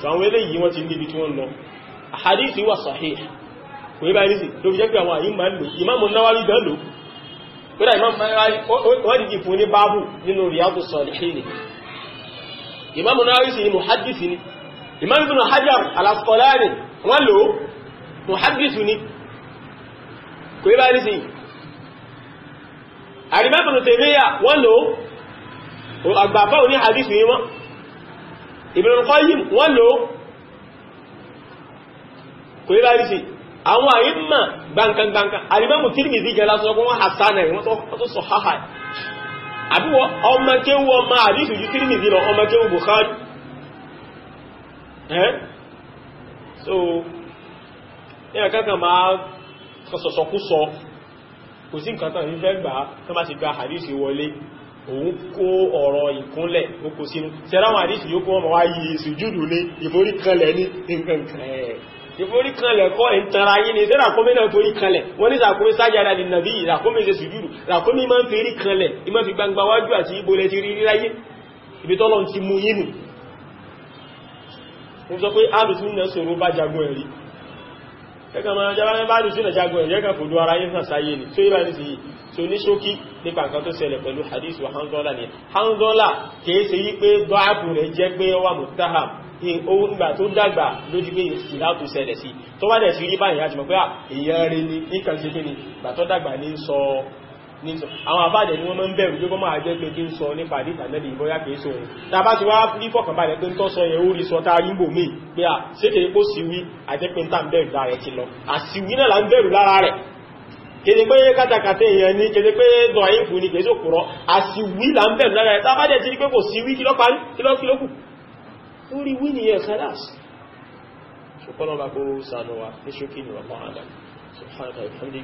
so àwọn eléyìí wọ́n ti níbi tí wọ́n lọ hadith wà sahih kò yíba ní sí tó fi jẹ́ pé àwọn àyí máa lò Imamu Nawawi gan lò kódà Imamu Nawawi wọ́n dìdì fún ní báàbù nínú Riyadus Salihin Imamu Nawawi sí ni muhaddith ni Imam Ibn Hajar al-Asqalani wọ́n lò muhaddith ni kò yíba ní sí Ibn Taymiyyah wọ́n lò àgbàfà òní hadith ni wọ́n Ibn al-Qayyim wọ́n lò kò yíba ní sí àwọn àyíma gbáǹkangbáǹkan Al-Imam Tirmidhi jẹ́ lásán ọgbọ́n wọn hasana ẹ̀ wọ́n tó sọ haha àbúwọ ọmọ kéwú ọmọ àdísù ju Tirmidhi lọ ọmọ kéwú Bukhari so ẹ̀yà kankan máa sọ̀sọ̀kú sọ kò sí nǹkan tán ní fẹ́ gbà tó má ti gba àdísù wọlé òun kó ọ̀rọ̀ ìkúnlẹ̀ ó kó sínú tẹ́ráwọn àdísù yóò kó wọ́n wá yí sùjúdù ní ìforí kanlẹ̀ ní nǹkan ìforí kanlẹ̀ kọ́ ìtara yìí ni ṣe ràkómi náà forí kanlẹ̀ wọ́n ní ràkómi sájára ní nàbí ràkómi ṣe sùjúdù ràkómi máa ń fèrí kanlẹ̀ ìmá fi gbangba wájú àti ìbòlẹ̀ ti rí ráyé ibi tọ́lọ ti mú yínú mo sọ pé alùsùn náà sọ̀rọ̀ bá jagun ẹ̀rí ẹgbẹ́ máa jábá bá alùsùn náà jagun ẹ̀rí ẹgbẹ́ fòdó ara yín sàsáyé ni tó yíba ní sí yìí tó ní ṣókí nípa nǹkan tó ṣẹlẹ̀ pẹ̀lú hadith wa Hanzala ni Hanzala kìí ṣe yí pé dọ́àbù rẹ̀ jẹ́ pé ó wà muttaham ohun ìgbà tó dàgbà lójú pé ìsìlá tó ṣẹlẹ̀ sí tó wá dẹ̀ sí rí báyìí láti mọ̀ pé èèyàn rí ní ìkàn sí kíni ìgbà tó dàgbà ní sọ àwọn àbájẹ̀ ni wọ́n máa ń bẹ̀rù pé kó máa jẹ́ pé kí ń sọ nípa àdíta nẹ́bí ìbọ́yá kìí sọ ohun tàbá ti wá rí fọ̀kànbalẹ̀ pé ń tọ́ sọ yẹ ó rí sọ tá rígbò míì pé à sékèrè kó sí wí àjẹ́ pé ń tà ń bẹ̀rù lára rẹ̀ ti lọ àsìwí náà là ń bẹ̀rù lára rẹ̀ kéde pé kátàkàtà èèyàn ní kéde pé dọ̀ ayé fún ní kéde òkúrọ̀ àsìwí là ń bẹ̀rù lára rẹ̀ tàbá dẹ̀ ti rí pé kò sí wí kí lọ́parí kí lọ́kù orí wí ni ẹ̀ khalas ṣùkọ́nà bá kó sànú wa ní ṣókí ni wà mọ́ àdá subhanahu wa ta'ala